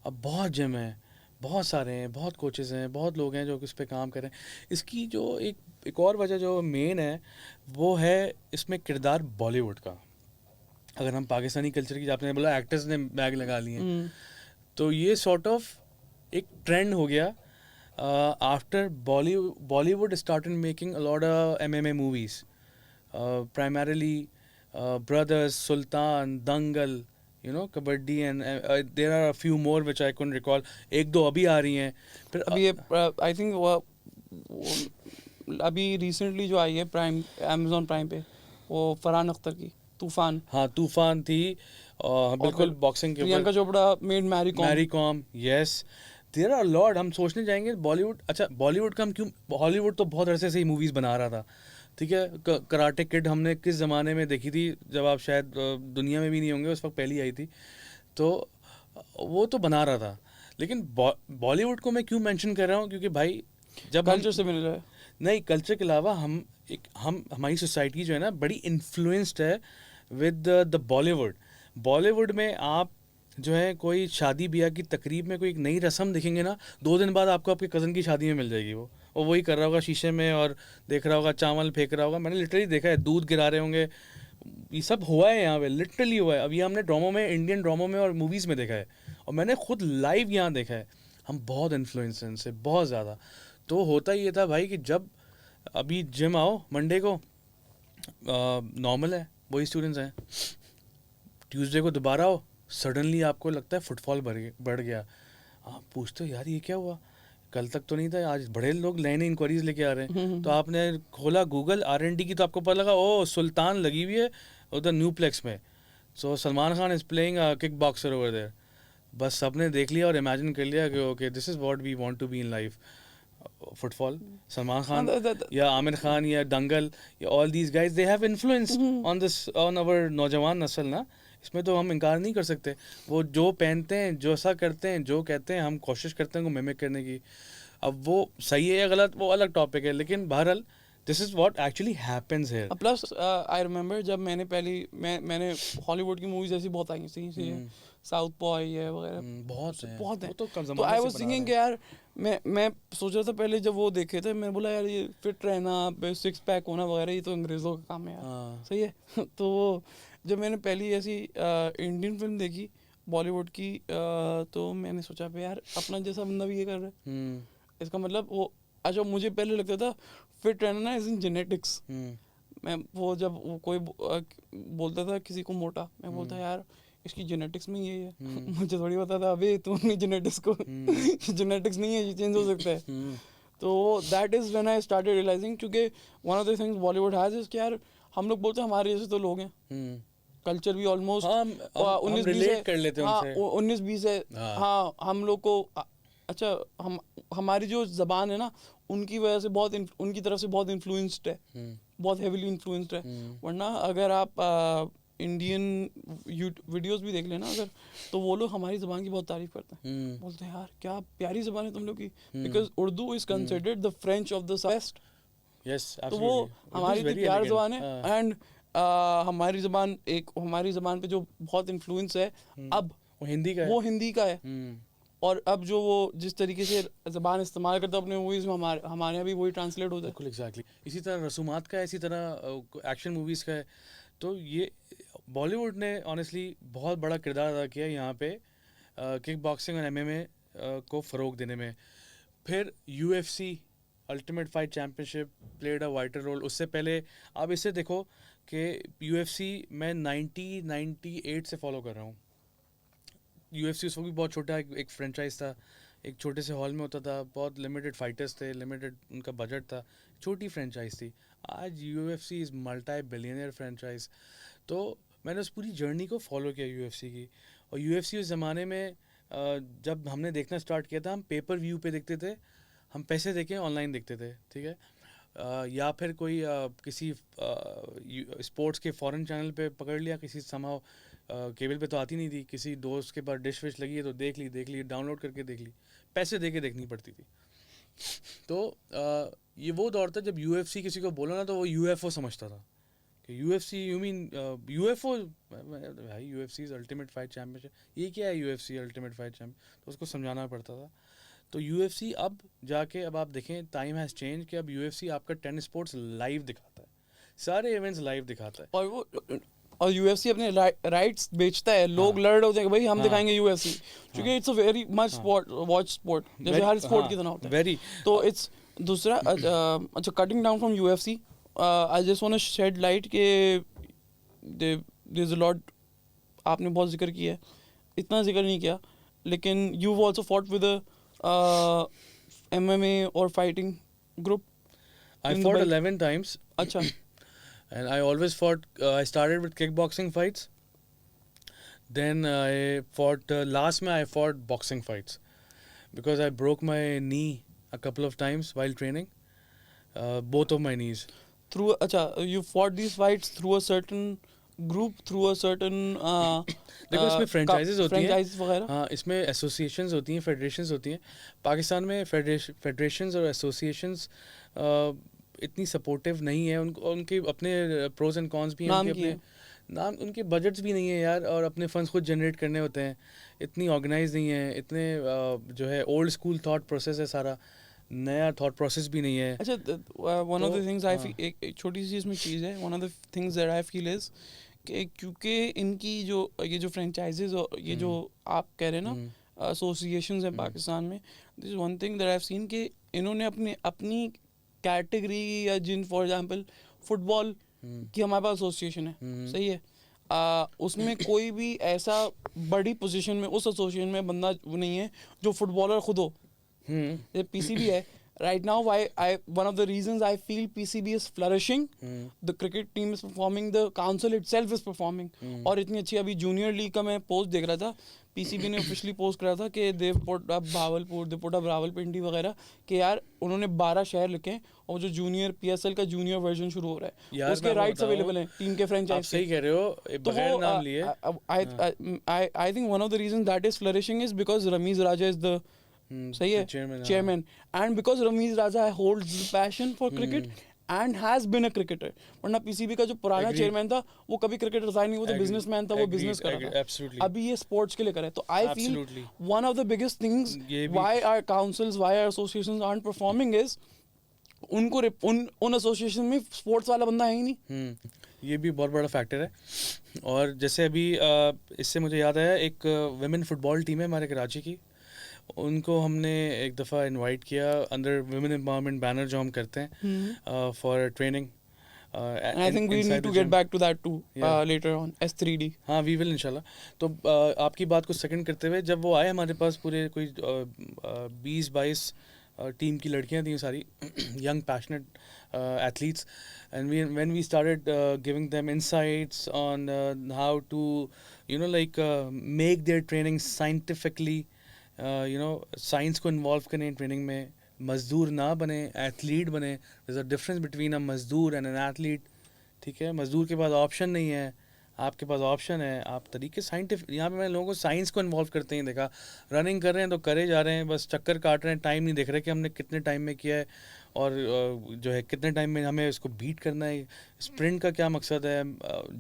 अब बहुत जिम है, बहुत सारे हैं, बहुत कोचेज़ हैं, बहुत लोग हैं जो इस पर काम कर रहे हैं। इसकी जो एक और वजह जो मेन है वो है इसमें किरदार बॉलीवुड का। अगर हम पाकिस्तानी कल्चर की, आपने बोला एक्टर्स ने बैग लगा लिए, तो ये सॉर्ट ऑफ एक ट्रेंड हो गया after Bollywood started making a lot of MMA movies, primarily brothers, Sultan, Dangal, you know, kabaddi, and there are a few more which I couldn't recall, 1-2 अभी आ रही हैं। फिर अभी ये आई थिंक वो अभी रिसेंटली जो आई है प्राइम Amazon प्राइम पे, वो फरहान अख्तर की तूफान, हाँ तूफान थी, बिल्कुल फिर बॉक्सिंग के प्रियंका ऊपर। Chopra made Mary Kom, yes, there are lord. हम सोचने जाएंगे बॉलीवुड, अच्छा बॉलीवुड का हम क्यों, हॉलीवुड तो बहुत अरसे से ही मूवीज़ बना रहा था, ठीक है। कराटे किड हमने किस ज़माने में देखी थी, जब आप शायद दुनिया में भी नहीं होंगे, उस वक्त पहली आई थी, तो वो तो बना रहा था। लेकिन बॉलीवुड को मैं क्यों मेंशन कर रहा हूँ, क्योंकि भाई जब कल्चर से मिल रहा है। नहीं, कल्चर के अलावा हम हमारी सोसाइटी जो है ना बड़ी इन्फ्लुएंस्ड है विद द बॉलीवुड। बॉलीवुड में आप जो है कोई शादी ब्याह की तकरीब में कोई एक नई रस्म देखेंगे ना, 2 दिन बाद आपको आपके कज़न की शादी में मिल जाएगी वो, और वही कर रहा होगा शीशे में और देख रहा होगा, चावल फेंक रहा होगा। मैंने लिटरली देखा है, दूध गिरा रहे होंगे, ये सब हुआ है यहाँ पे, लिटरली हुआ है। अभी हमने ड्रामों में, इंडियन ड्रामों में और मूवीज़ में देखा है, और मैंने खुद लाइव यहाँ देखा है। हम बहुत इन्फ्लुएंस हैं इनसे, बहुत ज़्यादा। तो होता ये था भाई कि जब अभी जिम आओ मंडे को, नॉर्मल है, वही स्टूडेंट्स हैं। ट्यूसडे को दोबारा आओ, सडनली आपको लगता है फुटफॉल बढ़ गया। आप पूछते हो यार ये क्या हुआ, कल तक तो नहीं था, आज बड़े लोग नए नए इंक्वायरीज लेके आ रहे हैं। तो आपने खोला गूगल R&D की, तो आपको पता लगा ओ सुल्तान लगी हुई है उधर न्यूप्लेक्स में, so Salman Khan is playing kick boxer over there. बस सबने देख लिया और इमेजिन कर लिया कि okay this is what we want to be in life. Footfall, Salman Khan या आमिर खान या दंगल या all these guys, they have influence on this, on our नौजवान नस्ल ना। इसमें तो हम इनकार नहीं कर सकते। वो जो पहनते हैं, जो ऐसा करते हैं, जो कहते हैं, हम कोशिश करते हैं उनको मिमिक करने की। अब वो सही है या गलत वो अलग टॉपिक है, लेकिन बहरहाल this is what actually happens here. Plus I remember जब मैंने हॉलीवुड की मूवीज ऐसी बहुत आई थी, साउथ बॉय है वगैरह, बहुत है, बहुत है। वो तो कम तो ज़माने आई से वाज बना थिंकिंग रहे हैं। यार, मैं सोच रहा था पहले जब वो देखे थे, मैं बोला यार ये फिट रहना, 6 पैक होना वगैरह, ये तो अंग्रेज़ों का काम है यार, हाँ। सही है। तो वो जब मैंने पहली ऐसी इंडियन फिल्म देखी बॉलीवुड की, तो मैंने सोचा भाई यार अपना जैसा बंदा भी ये कर रहा है, इसका मतलब वो, अच्छा मुझे पहले लगता था फिट रहना ना इज इन जेनेटिक्स। मैं वो जब वो कोई बोलता था किसी को मोटा, मैं बोलता यार इसकी जेनेटिक्स में यही है। मुझे थोड़ी पता था अबे तुम अपनी जेनेटिक्स को जेनेटिक्स नहीं है, ये चेंज हो सकता है। तो that is when I started realising, क्योंकि one of the things Bollywood has is कि यार हम लोग बोलते हैं हमारे जैसे तो लोग हैं, कल्चर भी ऑलमोस्ट हम 19-20 relate कर लेते हैं उनसे। 19-20 है। हाँ हम लोग को अच्छा, हमारी जो जबान है ना, उनकी वजह से उनकी तरफ से बहुत इन्फ्लुएंस्ड है, बहुत हेविली इन्फ्लुएंस्ड है। वरना अगर आप इंडियन वीडियोस भी देख लेना अगर, तो वो लोग हमारी ज़बान की बहुत तारीफ करते हैं, बोलते हैं यार क्या प्यारी ज़बान है तुम लोग की, because Urdu is considered the French of the west. तो वो हमारी इतनी प्यार ज़बान है, एंड हमारी ज़बान पे जो बहुत इन्फ्लुएंस है अब वो हिंदी का है। और अब जो वो जिस तरीके से ज़बान इस्तेमाल करता है अपने मूवीज़ में, हमारे यहाँ भी वही ट्रांसलेट होता है। बिल्कुल एग्जैक्टली। इसी तरह रसूमात का है, इसी तरह एक्शन मूवीज़ का है। तो ये बॉलीवुड ने ऑनेस्टली बहुत बड़ा किरदार अदा किया यहाँ पे किक बॉक्सिंग और MMA को फ़रोग देने में। फिर UFC ultimate fight championship played a vital role. उससे पहले आप इससे देखो कि UFC मैं 98 से फॉलो कर रहा हूँ। UFC उस वक्त भी बहुत छोटा एक फ्रेंचाइज था, एक छोटे से हॉल में होता था, बहुत लिमिटेड फाइटर्स थे, लिमिटेड उनका बजट था, छोटी फ्रेंचाइज थी। आज UFC is multi billionaire franchise. तो मैंने उस पूरी जर्नी को फॉलो किया UFC की। और UFC उस ज़माने में जब हमने देखना स्टार्ट किया था, हम पेपर व्यू पे देखते थे, हम पैसे देके ऑनलाइन देखते थे, ठीक है। या फिर कोई किसी स्पोर्ट्स के फॉरेन चैनल पे पकड़ लिया, किसी समाव केबल पे तो आती नहीं थी, किसी दोस्त के पास डिश विश लगी है तो देख ली, डाउनलोड करके देख ली, पैसे दे के देखनी पड़ती थी। तो ये वो दौर था जब UFC किसी को बोला ना तो वो UFO समझता था कि UFC यू मीन UFO, भाई UFC is ultimate fight championship, ये क्या है UFC अल्टीमेट फाइट चैम्पियन, तो उसको समझाना पड़ता था। तो UFC अब जाके, अब आप देखें टाइम हैज़ चेंज कि अब UFC आपका 10 स्पोर्ट्स लाइव दिखाता है, सारे इवेंट्स लाइव दिखाता है। और UFC अपने राइट्स बेचता है, लोग लड़ रहे होते हैं कि भाई हम दिखाएंगे UFC, क्योंकि it's a very much watch sport, जैसे हर स्पोर्ट की तरह होता है वेरी। तो इट्स दूसरा अच्छा, cutting down from UFC, I just want to shed light के देयर इज अ लॉट, आपने बहुत जिक्र किया है, इतना जिक्र नहीं किया, लेकिन you also fought with MMA और fighting group. I in fought Dubai? 11 times. अच्छा. And I always fought. I started with kickboxing fights. Then I fought. Last में I fought boxing fights because I broke my knee a couple of times while training. Both of my knees. Through अच्छा, you fought these fights through a certain group, through a certain देखो इसमें franchises होती हैं. franchises वगैरह. हाँ, इसमें associations होती हैं, फेडरेशंस होती हैं. पाकिस्तान में फेडरेशंस और एसोसिएशंस इतनी सपोर्टिव नहीं है. उनको उनके अपने प्रोज एंड कॉन्स भी हैं. नाम उनके की अपने नाम, उनके बजट्स भी नहीं है यार, और अपने फंड्स खुद जनरेट करने होते हैं. इतनी ऑर्गेनाइज नहीं है, इतने जो है ओल्ड स्कूल थॉट प्रोसेस है सारा, नया थॉट प्रोसेस भी नहीं है. अच्छा, वन ऑफ द तो, थिंग्स आई हाँ. फील, एक छोटी सी इसमें चीज़ है. One of the things that I feel is कि क्योंकि इनकी ये जो फ्रेंचाइजेज और ये जो आप कह रहे हैं ना एसोसिएशंस हैं पाकिस्तान में, this is one thing that I have seen कि इन्होंने अपनी कैटेगरी, या जिन फॉर एग्जांपल फुटबॉल की हमारे पास एसोसिएशन है, सही है, उसमें कोई भी ऐसा बड़ी पोजीशन में उस एसोसिएशन में बंदा वो नहीं है जो फुटबॉलर खुद हो. PCB है right now. One of the reasons I feel PCB is flourishing, the cricket team is performing, the council itself is performing. और इतनी अच्छी अभी जूनियर लीग का मैं पोस्ट देख रहा था, PCB ने ऑफिशियली पोस्ट करा था कि they put up Bahawalpur, they put up Rawalpindi वगैरह, कि यार उन्होंने 12 शहर लिखे हैं और जो जूनियर PSL का जूनियर वर्जन शुरू हो रहा है उसके राइट्स अवेलेबल हैं टीम के फ्रेंचाइज. आप सही कह रहे हो, तो बगैर नाम लिए. I think one of the reasons that is flourishing is because Ramiz Raja is the सही है chairman, and because Ramiz Raja holds the passion for cricket and has been a cricketer. वरना PCB का जो पुराना चेयरमैन था वो कभी क्रिकेटर था नहीं, वो तो बिजनेसमैन था, वो बिजनेस कर रहा था. अभी ये स्पोर्ट्स के लिए करे. तो I feel one of the biggest things why our councils, why our associations aren't performing is उनको उन एसोसिएशन में स्पोर्ट्स वाला बंदा है ही नहीं. ये भी बहुत बड़ा फैक्टर है. और जैसे अभी इससे मुझे याद आया, एक वुमेन फुटबॉल टीम है हमारे कराची की, उनको हमने एक दफ़ा इनवाइट किया अंडर वुमेन एम्पावरमेंट बैनर जो हम करते हैं for training. I think we need to get back to that too later on. S3D. हाँ, वी विल इंशाल्लाह. तो आपकी बात को सेकंड करते हुए, जब वो आए हमारे पास पूरे कोई 20-22 टीम की लड़कियां थी सारी, young passionate athletes, and when we started giving them insights on how to like make their training scientifically, science को इन्वॉल्व करें ट्रेनिंग में, मज़दूर ना बने, एथलीट बने. There is a difference between a मज़दूर एंड एन एथलीट. ठीक है, मज़दूर के पास ऑप्शन नहीं है, आपके पास ऑप्शन है. आप तरीके साइंटिफिक, यहाँ पे मैंने लोगों को साइंस को इन्वॉल्व करते हैं देखा. रनिंग कर रहे हैं तो करे जा रहे हैं, बस चक्कर काट रहे हैं, टाइम नहीं देख रहे कि हमने कितने टाइम में किया है और जो है कितने टाइम में हमें इसको बीट करना है. स्प्रिंट का क्या मकसद है,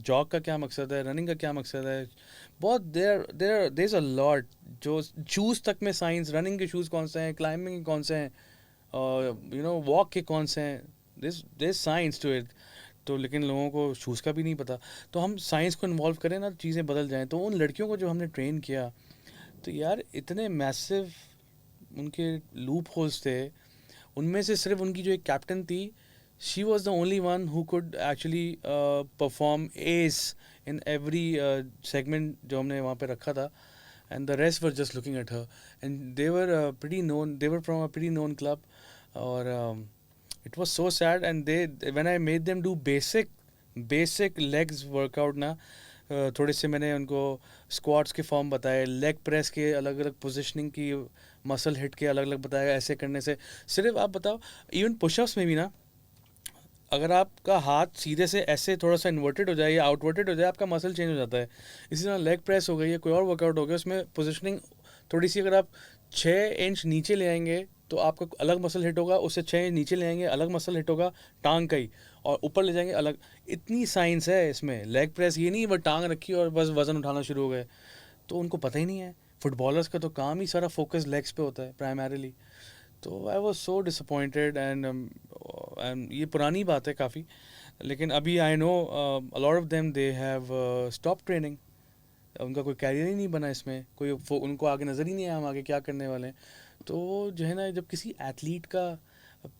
जॉग का क्या मकसद है, रनिंग का क्या मकसद है. बहुत देयर इज़ अ लॉट. जो शूज़ तक में साइंस, रनिंग के शूज़ कौन से हैं, क्लाइंबिंग के कौन से हैं, वॉक के कौन से हैं, दिस साइंस टू इट. तो लेकिन लोगों को शूज़ का भी नहीं पता. तो हम साइंस को इन्वॉल्व करें ना, चीज़ें बदल जाएं. तो उन लड़कियों को जो हमने ट्रेन किया, तो यार इतने मैसिव उनके लूप होल्स थे. उनमें से सिर्फ उनकी जो एक कैप्टन थी, she was the only one who could actually perform S in every segment जो हमने वहाँ पे रखा था. And the rest were just looking at her, and they were pretty known. They were from a pretty known club, or it was so sad. And when I made them do basic legs workout ना, थोड़े से मैंने उनको squats के form बताए, leg press के अलग अलग पोजीशनिंग की, मसल हिट के अलग अलग बताया. ऐसे करने से सिर्फ आप बताओ, इवन पुशअप्स में भी ना, अगर आपका हाथ सीधे से ऐसे थोड़ा सा इन्वर्टेड हो जाए या आउटवर्टेड हो जाए, आपका मसल चेंज हो जाता है. इसी तरह लेग प्रेस हो गई या कोई और वर्कआउट हो गया, उसमें पोजीशनिंग थोड़ी सी, अगर आप 6 इंच नीचे ले आएंगे तो आपका अलग मसल हिट होगा, उससे 6 इंच नीचे ले आएंगे अलग मसल हिट होगा टांग का ही, और ऊपर ले जाएंगे अलग. इतनी साइंस है इसमें. लेग प्रेस ये नहीं बस टांग रखी और बस वज़न उठाना शुरू हो गए, तो उनको पता ही नहीं है. फुटबॉलर्स का तो काम ही सारा फोकस लेग्स पे होता है प्राइमरीली. तो I was so disappointed. And ये पुरानी बात है काफ़ी, लेकिन अभी I know a lot of them they have stop training. उनका कोई कैरियर ही नहीं बना इसमें, कोई उनको आगे नज़र ही नहीं आया हम आगे क्या करने वाले हैं. तो जो है ना, जब किसी एथलीट का,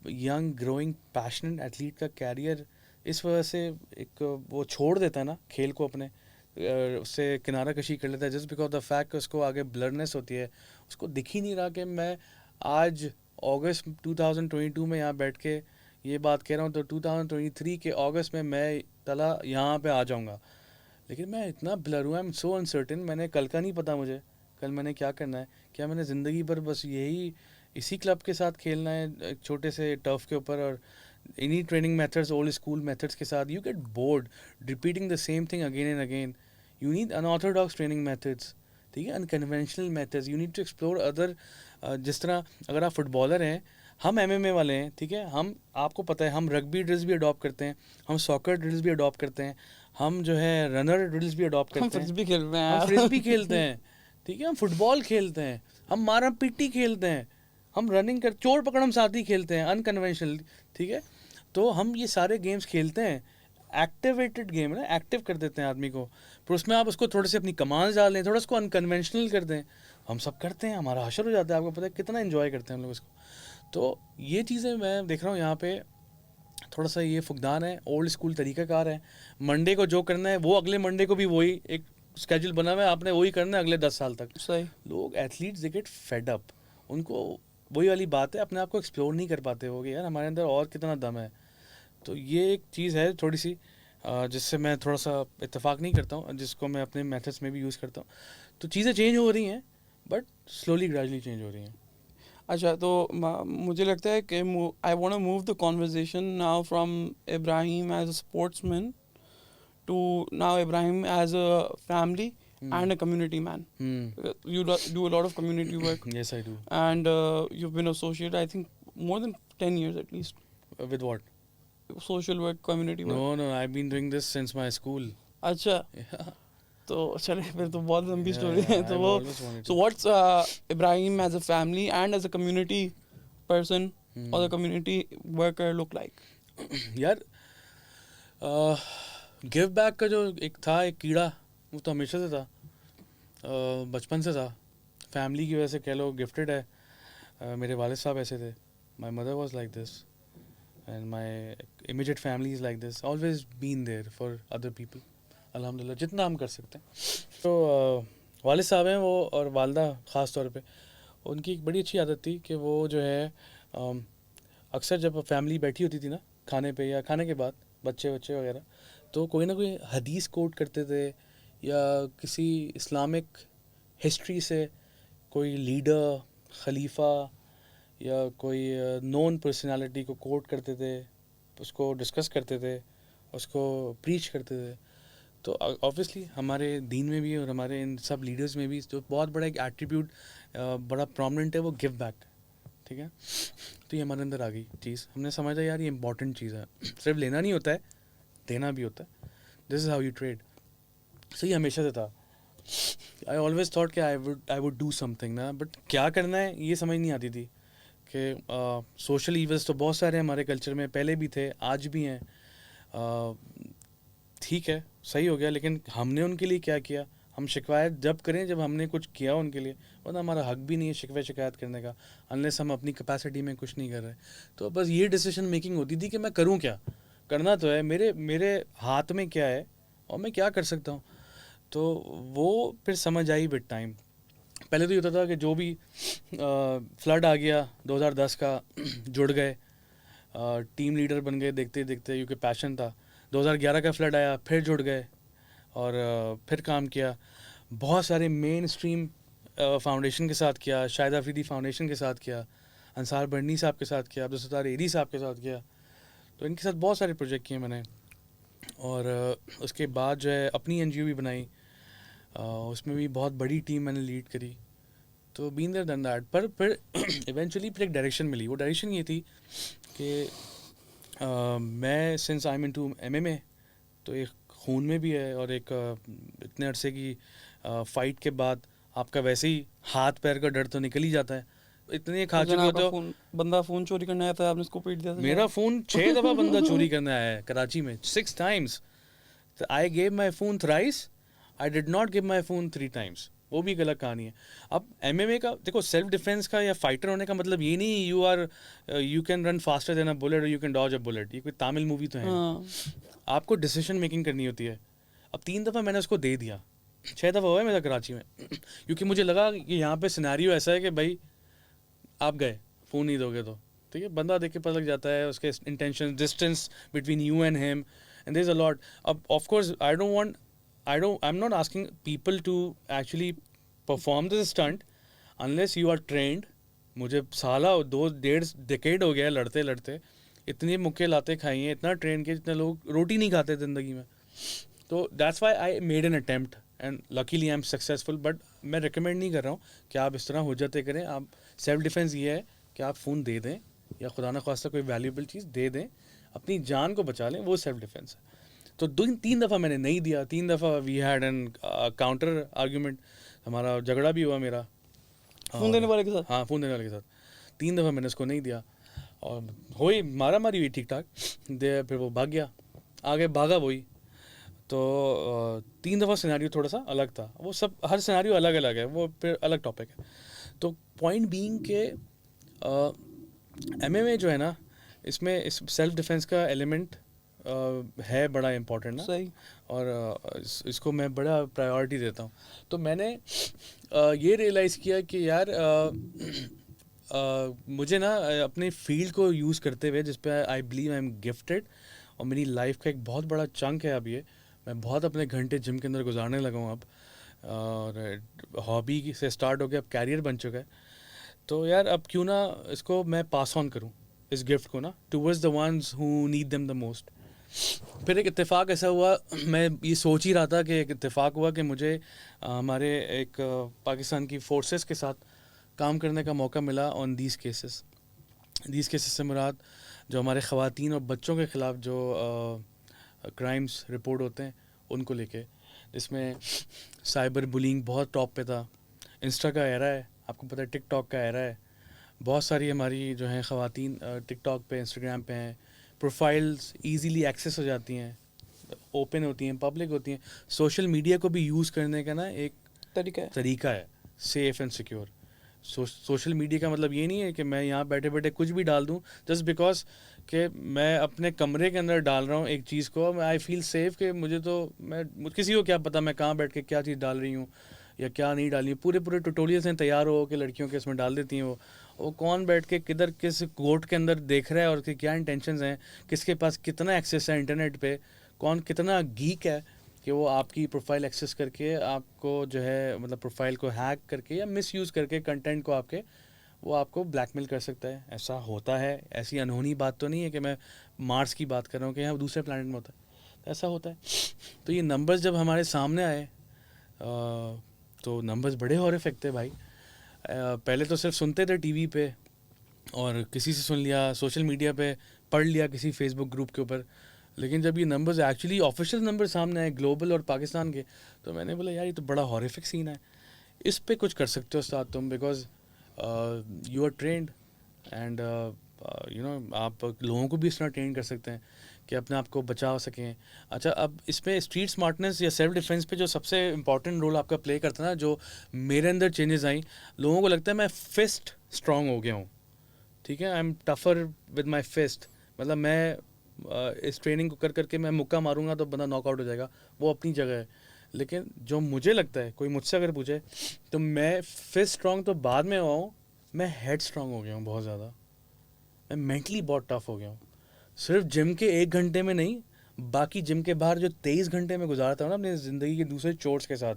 यंग ग्रोइंग पैशनेट एथलीट का कैरियर इस वजह से एक वो छोड़ देता है ना खेल को, अपने उससे किनारा कशी कर लेता है, जस्ट बिकॉज द फैक्ट कि उसको आगे ब्लरनेस होती है. उसको दिख ही नहीं रहा कि मैं आज अगस्त 2022 में यहाँ बैठ के ये बात कह रहा हूँ तो 2023 के अगस्त में मैं तला यहाँ पे आ जाऊँगा, लेकिन मैं इतना ब्लर हुआ, आई एम सो अनसर्टेन। मैंने कल का नहीं पता मुझे, कल मैंने क्या करना है, क्या मैंने ज़िंदगी भर बस यही इसी क्लब के साथ खेलना है, एक छोटे से टर्फ के ऊपर, और इन्हीं training methods, old school methods के साथ। You get bored repeating the same thing again and again. You need unorthodox training methods, ठीक है, unconventional methods. You need to explore other, जिस तरह अगर आप फुटबॉलर हैं, हम एमएमए वाले हैं, ठीक है, हम, आपको पता है, हम रग्बी ड्रिल्स भी अडॉप्ट करते हैं, हम सॉकर ड्रिल्स भी अडॉप्ट करते हैं, हम जो है रनर ड्रिल्स भी अडॉप्ट हम करते हैं, फ्रिस्बी खेलते हैं हम यार। फ्रिस्बी खेलते हैं, ठीक है, हम फुटबॉल खेलते हैं, हम मारा पीटी खेलते हैं, हम रनिंग कर, चोर पकड़म साथी खेलते हैं अनकन्वेंशनल, ठीक है। तो हम ये सारे गेम्स खेलते हैं, एक्टिवेटेड गेम है ना, एक्टिव कर देते हैं आदमी को, पर उसमें आप उसको थोड़े से अपनी कमांड्स डाल दें, थोड़ा उसको अनकन्वेंशनल कर दें, हम सब करते हैं, हमारा हशर हो जाता है। आपको पता है कितना एंजॉय करते हैं हम लोग इसको। तो ये चीज़ें मैं देख रहा हूँ यहाँ पे, थोड़ा सा ये फुकदान है, ओल्ड स्कूल तरीक़ाकार है। मंडे को जो करना है वो अगले मंडे को भी वही एक स्केड्यूल बना हुआ है, आपने वही करना है अगले 10 साल तक। सही। लोग athletes they get fed up, उनको वही वाली बात है, अपने आप को एक्सप्लोर नहीं कर पाते होगे, यार हमारे अंदर और कितना दम है। तो ये एक चीज़ है थोड़ी सी, जिससे मैं थोड़ा सा इत्तेफाक नहीं करता हूँ, जिसको मैं अपने मेथड्स में भी यूज़ करता हूँ। तो चीज़ें चेंज हो रही हैं, बट स्लोली ग्रेजुअली चेंज हो रही हैं। अच्छा, तो मुझे लगता है कि I want to move the conversation now from Ibrahim as a sportsman to now Ibrahim as a family and a community man. You do a lot of community work. Yes, I do. And you've been associated, I think, more than 10 years at least. With what? Social work, community work. No, I've been doing this since my school. अच्छा, Yeah. तो चले फिर तो बहुत लंबी Yeah, story है। तो I've वो, always wanted to. so what's Ibrahim as a family and as a community person or the community worker look like? यार, गिव बैक का जो एक था, एक कीड़ा, वो तो हमेशा से था, बचपन से था। फैमिली की वजह से कह लो गिफ्टेड है। मेरे वालिद साहब ऐसे थे, my mother was like this, and my immediate family is like this, always been there for other people, अल्हम्दुलिल्लाह जितना हम कर सकते हैं। तो वालिद साहब हैं वो, और वालदा ख़ास तौर पे, उनकी एक बड़ी अच्छी आदत थी कि वो जो है अक्सर जब फैमिली बैठी होती थी ना खाने पे या खाने के बाद, बच्चे वगैरह, तो कोई ना कोई हदीस कोट करते थे, या किसी इस्लामिक हिस्ट्री से कोई लीडर, खलीफा या कोई नोन पर्सनालिटी को कोट करते थे, उसको डिस्कस करते थे, उसको प्रीच करते थे। तो ऑब्वियसली हमारे दीन में भी और हमारे इन सब लीडर्स में भी जो बहुत बड़ा एक एट्रीब्यूट बड़ा प्रोमिनेंट है, वो गिव बैक, ठीक है। तो ये हमारे अंदर आ गई चीज़, हमने समझा यार ये इंपॉर्टेंट चीज़ है, सिर्फ लेना नहीं होता है, देना भी होता है, this is how you trade. सही हमेशा से था। आई ऑलवेज थॉट कि आई वुड डू समथिंग ना, बट क्या करना है ये समझ नहीं आती थी कि सोशल इवेंट्स तो बहुत सारे हमारे कल्चर में पहले भी थे, आज भी हैं, ठीक है, सही हो गया, लेकिन हमने उनके लिए क्या किया? हम शिकायत जब करें जब हमने कुछ किया उनके लिए, वरना हमारा हक भी नहीं है शिकायत करने का, अनलेस हम अपनी कैपेसिटी में कुछ नहीं कर रहे। तो बस ये डिसीजन मेकिंग होती थी कि मैं करूं क्या, करना तो है, मेरे हाथ में क्या है और मैं क्या कर सकता हूं। तो वो फिर समझ आई विद टाइम। पहले तो ये होता था कि जो भी फ्लड आ गया 2010 का जुड़ गए, टीम लीडर बन गए देखते देखते, क्योंकि पैशन था। 2011 का फ्लड आया, फिर जुड़ गए और फिर काम किया, बहुत सारे मेन स्ट्रीम फाउंडेशन के साथ किया, शाहिद आफरीदी फाउंडेशन के साथ किया, अंसार बर्नी साहब के साथ किया, अब्दुल सत्तार एरी साहब के साथ किया। तो इनके साथ बहुत सारे प्रोजेक्ट किए मैंने, और उसके बाद जो है अपनी एनजीओ भी बनाई, उसमें भी बहुत बड़ी टीम मैंने लीड करी। तो बीन देयर डन दैट, पर फिर इवेंचुअली फिर एक डायरेक्शन मिली। वो डायरेक्शन ये थी कि मैं since I am into MMA, तो एक खून में भी है, और एक इतने अरसे की फाइट के बाद आपका वैसे ही हाथ पैर का डर तो निकल ही जाता है। इतने खा चुके होते हो। बंदा फ़ोन चोरी करने आया था, आपने उसको पीट दिया था। मेरा फ़ोन 6 दफ़ा बंदा चोरी करने आया है कराची में, 6 times। I gave my phone thrice, I did not give my phone 3 times। वो भी एक अलग कहानी है। अब एमएमए का देखो, सेल्फ डिफेंस का या फाइटर होने का मतलब ये नहीं you can run faster than a bullet और you can dodge a bullet. ये कोई तमिल मूवी तो है। आपको डिसीजन मेकिंग करनी होती है। अब 3 दफ़ा मैंने उसको दे दिया, 6 दफ़ा हुआ है मेरा कराची में, क्योंकि मुझे लगा कि यहाँ पे सिनेरियो ऐसा है कि भाई आप गए, फ़ोन नहीं दोगे तो ठीक है, बंदा देख के पता लग जाता है उसके intention, distance between you and him, and there is a lot. अब of course I am not asking people to actually perform this stunt unless you are trained. मुझे साला 2.5 डेकेड हो गया लड़ते लड़ते, इतने मुक्के लाते खाई हैं, इतना ट्रेन के जितने लोग रोटी नहीं खाते ज़िंदगी में. तो that's why I made an attempt and luckily I am successful. But मैं रिकमेंड नहीं कर रहा हूँ कि आप इस तरह हो जाते करें. आप सेल्फ डिफेंस ये है कि आप फ़ोन दे दें या खुदा न खास्ता कोई वैल्यूएबल चीज़ दे दें, अपनी जान को बचा लें, वो सेल्फ डिफेंस है. तो 3 दफ़ा मैंने नहीं दिया, 3 दफ़ा we had an counter argument, हमारा झगड़ा भी हुआ मेरा फ़ोन देने वाले के साथ. हाँ, फ़ोन देने वाले के साथ 3 दफ़ा मैंने उसको नहीं दिया और हुई मारा मारी हुई ठीक ठाक. दे फिर वो भाग गया, आगे भागा वही. तो 3 दफ़ा सिनेरियो थोड़ा सा अलग था. वो सब हर सिनेरियो अलग अलग है, वो फिर अलग टॉपिक है. तो पॉइंट बीइंग के MMA जो है ना, इसमें इस सेल्फ डिफेंस का एलिमेंट है बड़ा इम्पोर्टेंट ना. सही. और इसको मैं बड़ा प्रायोरिटी देता हूँ. तो मैंने ये रियलाइज़ किया कि यार मुझे ना अपने फील्ड को यूज़ करते हुए, जिस पे I believe I am gifted, और मेरी लाइफ का एक बहुत बड़ा चंक है अब ये, मैं बहुत अपने घंटे जिम के अंदर गुजारने लगा हूँ अब, और हॉबी से स्टार्ट हो गया, अब कैरियर बन चुका है. तो यार अब क्यों ना इसको मैं पास ऑन करूँ, इस गिफ्ट को ना, towards the ones who need them the most. फिर एक इत्तेफाक ऐसा हुआ, मैं ये सोच ही रहा था कि एक इत्तेफाक हुआ कि मुझे हमारे एक पाकिस्तान की फोर्सेस के साथ काम करने का मौका मिला on these cases. These cases से मुराद जो हमारे ख़वातीन और बच्चों के ख़िलाफ़ जो क्राइम्स रिपोर्ट होते हैं उनको लेके, जिसमें साइबर बुलिंग बहुत टॉप पे था. इंस्टा का एरा है, आपको पता है, टिकटॉक का एरा है. बहुत सारी हमारी जो हैं ख़वातीन टिकटॉक पे, इंस्टाग्राम पे हैं. प्रोफाइल्स इजीली एक्सेस हो जाती हैं, ओपन होती हैं, पब्लिक होती हैं. सोशल मीडिया को भी यूज़ करने का ना एक तरीका है safe and secure. Social media का मतलब ये नहीं है कि मैं यहाँ बैठे बैठे कुछ भी डाल दूँ जस्ट बिकॉज कि मैं अपने कमरे के अंदर डाल रहा हूँ एक चीज़ को. आई फील सेफ कि मुझे तो, मैं किसी को क्या पता मैं कहाँ बैठ के क्या चीज़ डाल रही हूँ या क्या नहीं डाली. पूरे ट्यूटोरियल्स हैं तैयार हो कि लड़कियों के इसमें डाल देती हैं. वो कौन बैठ के किधर किस कोर्ट के अंदर देख रहा है और क्या इंटेंशंस हैं, किसके पास कितना एक्सेस है इंटरनेट पे, कौन कितना गीक है कि वो आपकी प्रोफाइल एक्सेस करके आपको जो है, मतलब प्रोफाइल को हैक करके या मिसयूज़ करके कंटेंट को आपके, वो आपको ब्लैकमेल कर सकता है. ऐसा होता है, ऐसी अनहोनी बात तो नहीं है कि मैं मार्स की बात कर रहा हूँ कि यहाँ दूसरे प्लैनेट में होता है, तो ऐसा होता है. तो ये नंबर्स जब हमारे सामने आए तो नंबर्स बड़े हॉरिफिक थे भाई. पहले तो सिर्फ सुनते थे टीवी पे और किसी से सुन लिया, सोशल मीडिया पे पढ़ लिया किसी फेसबुक ग्रुप के ऊपर, लेकिन जब ये नंबर्स एक्चुअली ऑफिशियल नंबर सामने आए ग्लोबल और पाकिस्तान के, तो मैंने बोला यार ये तो बड़ा हॉरिफिक सीन है. इस पे कुछ कर सकते हो उस्ताद तुम, because you are trained and you know, आप लोगों को भी इस तरह ट्रेन कर सकते हैं कि अपने आप को बचा सकें. अच्छा, अब इसमें स्ट्रीट स्मार्टनेस या सेल्फ डिफेंस पे जो सबसे इंपॉर्टेंट रोल आपका प्ले करता है ना, जो मेरे अंदर चेंजेस आई, लोगों को लगता है मैं फिस्ट स्ट्रांग हो गया हूँ. ठीक है, I am tougher with my fist. मतलब मैं इस ट्रेनिंग को कर करके मैं मुक्का मारूंगा तो बंदा नॉकआउट हो जाएगा, वो अपनी जगह है. लेकिन जो मुझे लगता है, कोई मुझसे अगर पूछे तो मैं फिस्ट स्ट्रांग तो बाद में हुआ हूँ, मैं हेड स्ट्रांग हो गया हूँ बहुत ज़्यादा. मैं मेंटली बहुत टफ हो गया हूँ. सिर्फ जिम के 1 घंटे में नहीं, बाकी जिम के बाहर जो 23 घंटे में गुजारता हूँ ना अपनी ज़िंदगी के दूसरे चोर्स के साथ,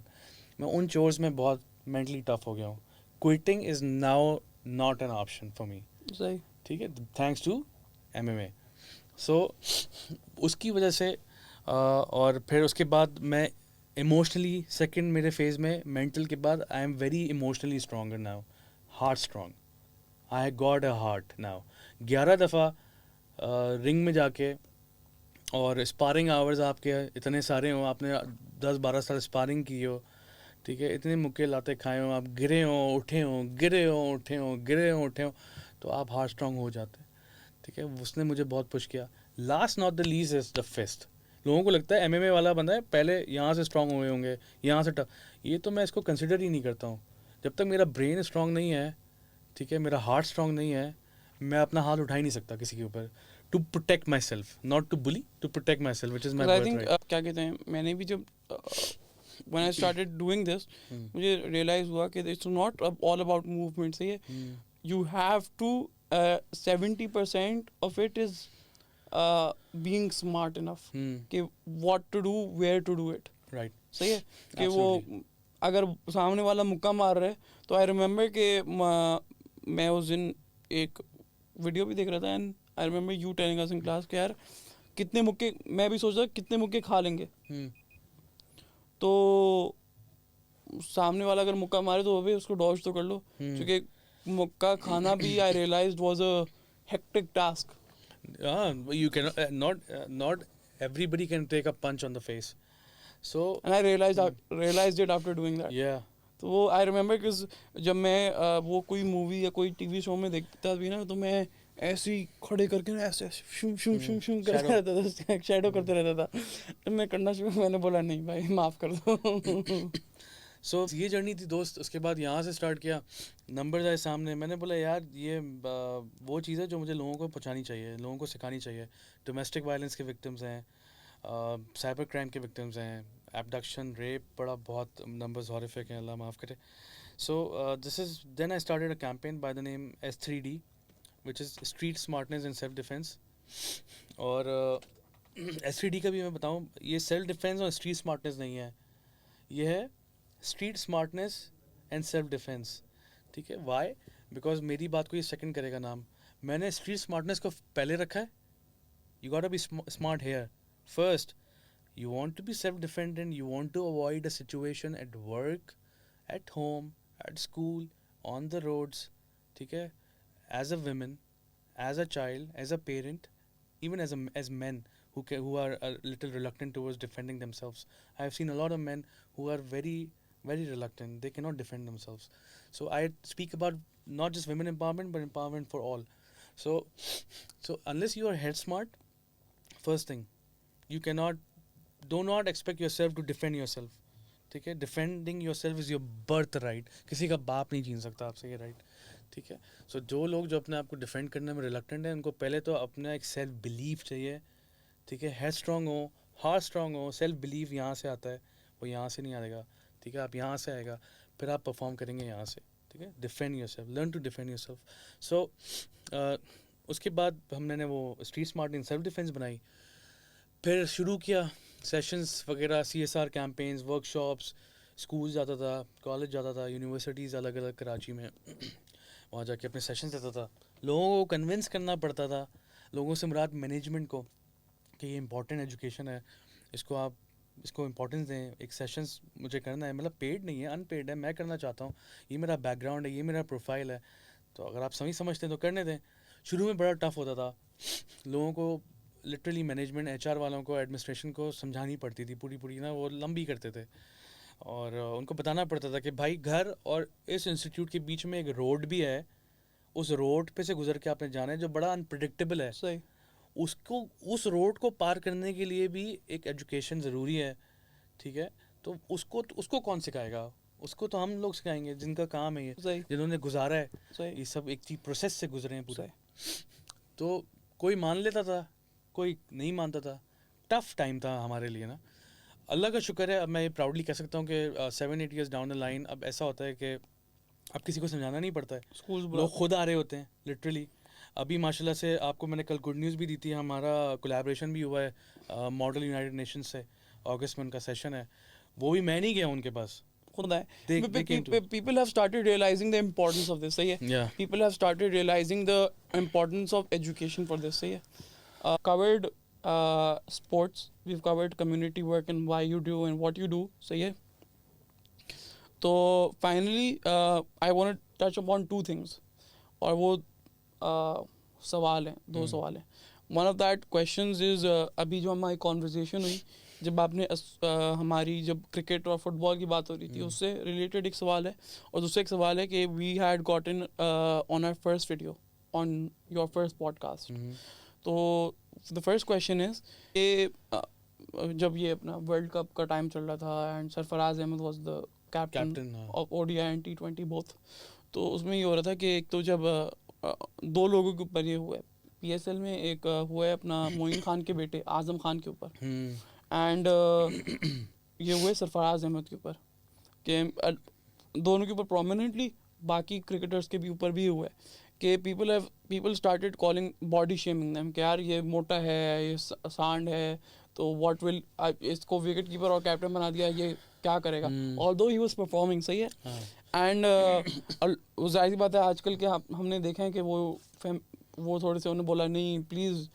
मैं उन चोर्स में बहुत मेंटली टफ हो गया हूँ. Quitting is now not an option for me. सही. ठीक है, थैंक्स टू MMA. सो उसकी वजह से और फिर उसके बाद मैं इमोशनली सेकंड मेरे फेज़ में, मेंटल के बाद, I am very emotionally stronger now, heart strong. I got a heart now. 11 दफ़ा रिंग में जाके, और स्पारिंग आवर्स आपके इतने सारे हों, आपने 10-12 साल स्पारिंग की हो, ठीक है, इतने मुक्के लाते खाए हों, आप गिरे हों उठे हों, गिरे हों उठे हों, गिरे हों उठे हों, तो आप हार्ट स्ट्रॉन्ग हो जाते हैं. ठीक है, उसने मुझे बहुत पुश किया. Last not the least is the fist. लोगों को लगता है MMA वाला बंदा है, पहले यहाँ से स्ट्रॉन्ग हुए होंगे, यहाँ से टफ. ये तो मैं इसको कंसिडर ही नहीं करता हूँ. जब तक मेरा ब्रेन स्ट्रॉन्ग नहीं है, ठीक है, मेरा हार्ट स्ट्रॉन्ग नहीं है, मैं अपना हाथ उठा ही नहीं सकता किसी के ऊपर. To protect my self, not to bully, to protect my self, which is my birth. क्या कहते हैं, मैंने भी जब when I started doing this, मुझे रियलाइज हुआ कि it's not all about movement. सही है, you have to 70% of it is being smart enough Hmm. कि what to do, where to do it. Right. सही है कि Absolutely. वो अगर सामने वाला मुक्का मार रहा है तो आई रिमेम्बर कि मैं उस दिन एक वीडियो भी देख रहा था and I remember you telling us in class कि यार कितने मुक्के, मैं भी सोच रहा कितने मुक्के खा लेंगे, Hmm. तो सामने वाला अगर मुक्का मारे तो वो भी उसको डॉज तो कर लो, क्योंकि मुक्का खाना भी I realised was a hectic task. You cannot not everybody can take a punch on the face. So and I realized it after doing that. yeah. तो वो आई रिमेम्बर कि जब मैं वो कोई मूवी या कोई टीवी शो में देखता भी ना तो मैं ऐसे ही खड़े करके ना ऐसे ऐसे शुम शुम शुम शुम करते Shadow. रहता था, शैडो करते रहता था. तो मैं करना शुरू, मैंने बोला नहीं भाई माफ़ कर दो. सो ये जर्नी थी दोस्त. उसके बाद यहाँ से स्टार्ट किया, नंबर आए सामने, मैंने बोला यार ये वो चीज़ है जो मुझे लोगों को पहुँचानी चाहिए, लोगों को सिखानी चाहिए. डोमेस्टिक वायलेंस के विक्टिम्स हैं, साइबर क्राइम के विक्टिम्स हैं, एबडक्शन, रेप, बड़ा बहुत नंबर्स हॉरिफिक हैं, अल्लाह माफ़ करे. So this is then I started a campaign by the name S3D, which is street smartness and self defence. और S3D का भी मैं बताऊँ, ये सेल्फ डिफेंस और स्ट्रीट स्मार्टनेस नहीं है, ये है street smartness and self defence. ठीक है, वाई? बिकॉज मेरी बात को ये सेकंड करेगा नाम. मैंने स्ट्रीट स्मार्टनेस को पहले रखा है. You got to be smart here first. You want to be self defendant, you want to avoid a situation at work, at home, at school, on the roads. ठीक है, as a women, as a child, as a parent, even as men who are a little reluctant towards defending themselves. I have seen a lot of men who are very reluctant. They cannot defend themselves. So I speak about not just women empowerment but empowerment for all. So unless you are head smart, first thing, you do not expect yourself to defend yourself. ठीक है, defending your self is your birth right. किसी का बाप नहीं छीन सकता आपसे ये राइट. ठीक है, सो जो लोग जो अपने आप को डिफेंड करने में रिलक्टेंट हैं, उनको पहले तो अपना एक सेल्फ बिलीव चाहिए. ठीक है, हेड स्ट्रॉन्ग हो, हार्ट स्ट्रॉन्ग हो. सेल्फ बिलीव यहाँ से आता है, वो यहाँ से नहीं आएगा. ठीक है, आप यहाँ से आएगा, फिर आप परफॉर्म करेंगे यहाँ से. ठीक है, defend your self, learn to defend your self. So उसके बाद हमने वो street smart in self defence बनाई. फिर शुरू किया सेशंस वगैरह, CSR कैंपेन्स, वर्कशॉप्स, स्कूल जाता था, कॉलेज जाता था, यूनिवर्सिटीज़ अलग अलग कराची में, वहाँ जाके अपने सेशंस देता था. लोगों को कन्विंस करना पड़ता था, लोगों से मुराद मैनेजमेंट को, कि ये इंपॉर्टेंट एजुकेशन है, इसको इम्पोर्टेंस दें. एक सेशंस मुझे करना है, मतलब पेड नहीं है, अनपेड है, मैं करना चाहता हूँ, ये मेरा बैकग्राउंड है, ये मेरा प्रोफाइल है, तो अगर आप सही समझते हैं तो करने दें. शुरू में बड़ा टफ होता था, लोगों को लिटरली मैनेजमेंट, HR वालों को, एडमिनिस्ट्रेशन को समझानी पड़ती थी पूरी ना, वो लंबी करते थे, और उनको बताना पड़ता था कि भाई घर और इस इंस्टीट्यूट के बीच में एक रोड भी है, उस रोड पे से गुजर के आपने जाना है, जो बड़ा अनप्रिडिक्टेबल है. सही. उसको, उस रोड को पार करने के लिए भी एक एजुकेशन ज़रूरी है. ठीक है, तो उसको कौन सिखाएगा? उसको तो हम लोग सिखाएंगे जिनका काम है ये, सही. जिन्होंने गुजारा है, सही. ये सब एक चीज प्रोसेस से गुजरे हैं पूरा. सही. तो कोई मान लेता था, कोई नहीं मानता था. टफ टाइम था हमारे लिए ना. अल्लाह का शुक्र है, अब मैं ये प्राउडली कह सकता हूँ कि 7-8 ईयर्स डाउन द लाइन अब ऐसा होता है कि अब किसी को समझाना नहीं पड़ता है, लोग खुद आ रहे होते हैं लिटरली. अभी माशाल्लाह से आपको मैंने कल गुड न्यूज़ भी दी थी, हमारा कोलैबोरेशन भी हुआ है मॉडल यूनाइटेड नेशन से. अगस्त में उनका सेशन है, वो भी मैं नहीं गया उनके पास. खुद है. They came to- People have started realizing the importance of this. सही है. Yeah. People have started realizing the importance of education for this. सही है. Covered sports, we've covered community work and why you do and what you do. सही है. तो finally I want to touch upon two things. और वो सवाल हैं, दो सवाल हैं. One of that questions is अभी जो हमारी conversation हुई, जब आपने हमारी जब क्रिकेट और फुटबॉल की बात हो रही थी, उससे रिलेटेड एक सवाल है, और दूसरा एक सवाल है कि we had gotten on our first video on your first podcast. तो द फर्स्ट क्वेश्चन इज कि जब ये अपना वर्ल्ड कप का टाइम चल रहा था and Sarfaraz Ahmed was the captain of ODI and T20 both, तो उसमें ये हो रहा था कि एक तो जब दो लोगों के ऊपर ये हुआ है PSL में, एक हुआ है अपना मोइन खान के बेटे आजम खान के ऊपर, एंड ये हुए सरफराज अहमद के ऊपर, कि दोनों के ऊपर प्रोमिनेंटली, बाकी क्रिकेटर्स के भी ऊपर भी हुआ है कि people started calling body shaming them कि यार ये मोटा है, ये सांड है, तो what will इसको विकेट कीपर और कैप्टन बना दिया, ये क्या करेगा? Although he was performing, सही है। एंड जाहिर सी बात है आजकल के हमने देखा है कि वो थोड़े से उन्होंने बोला नहीं प्लीज़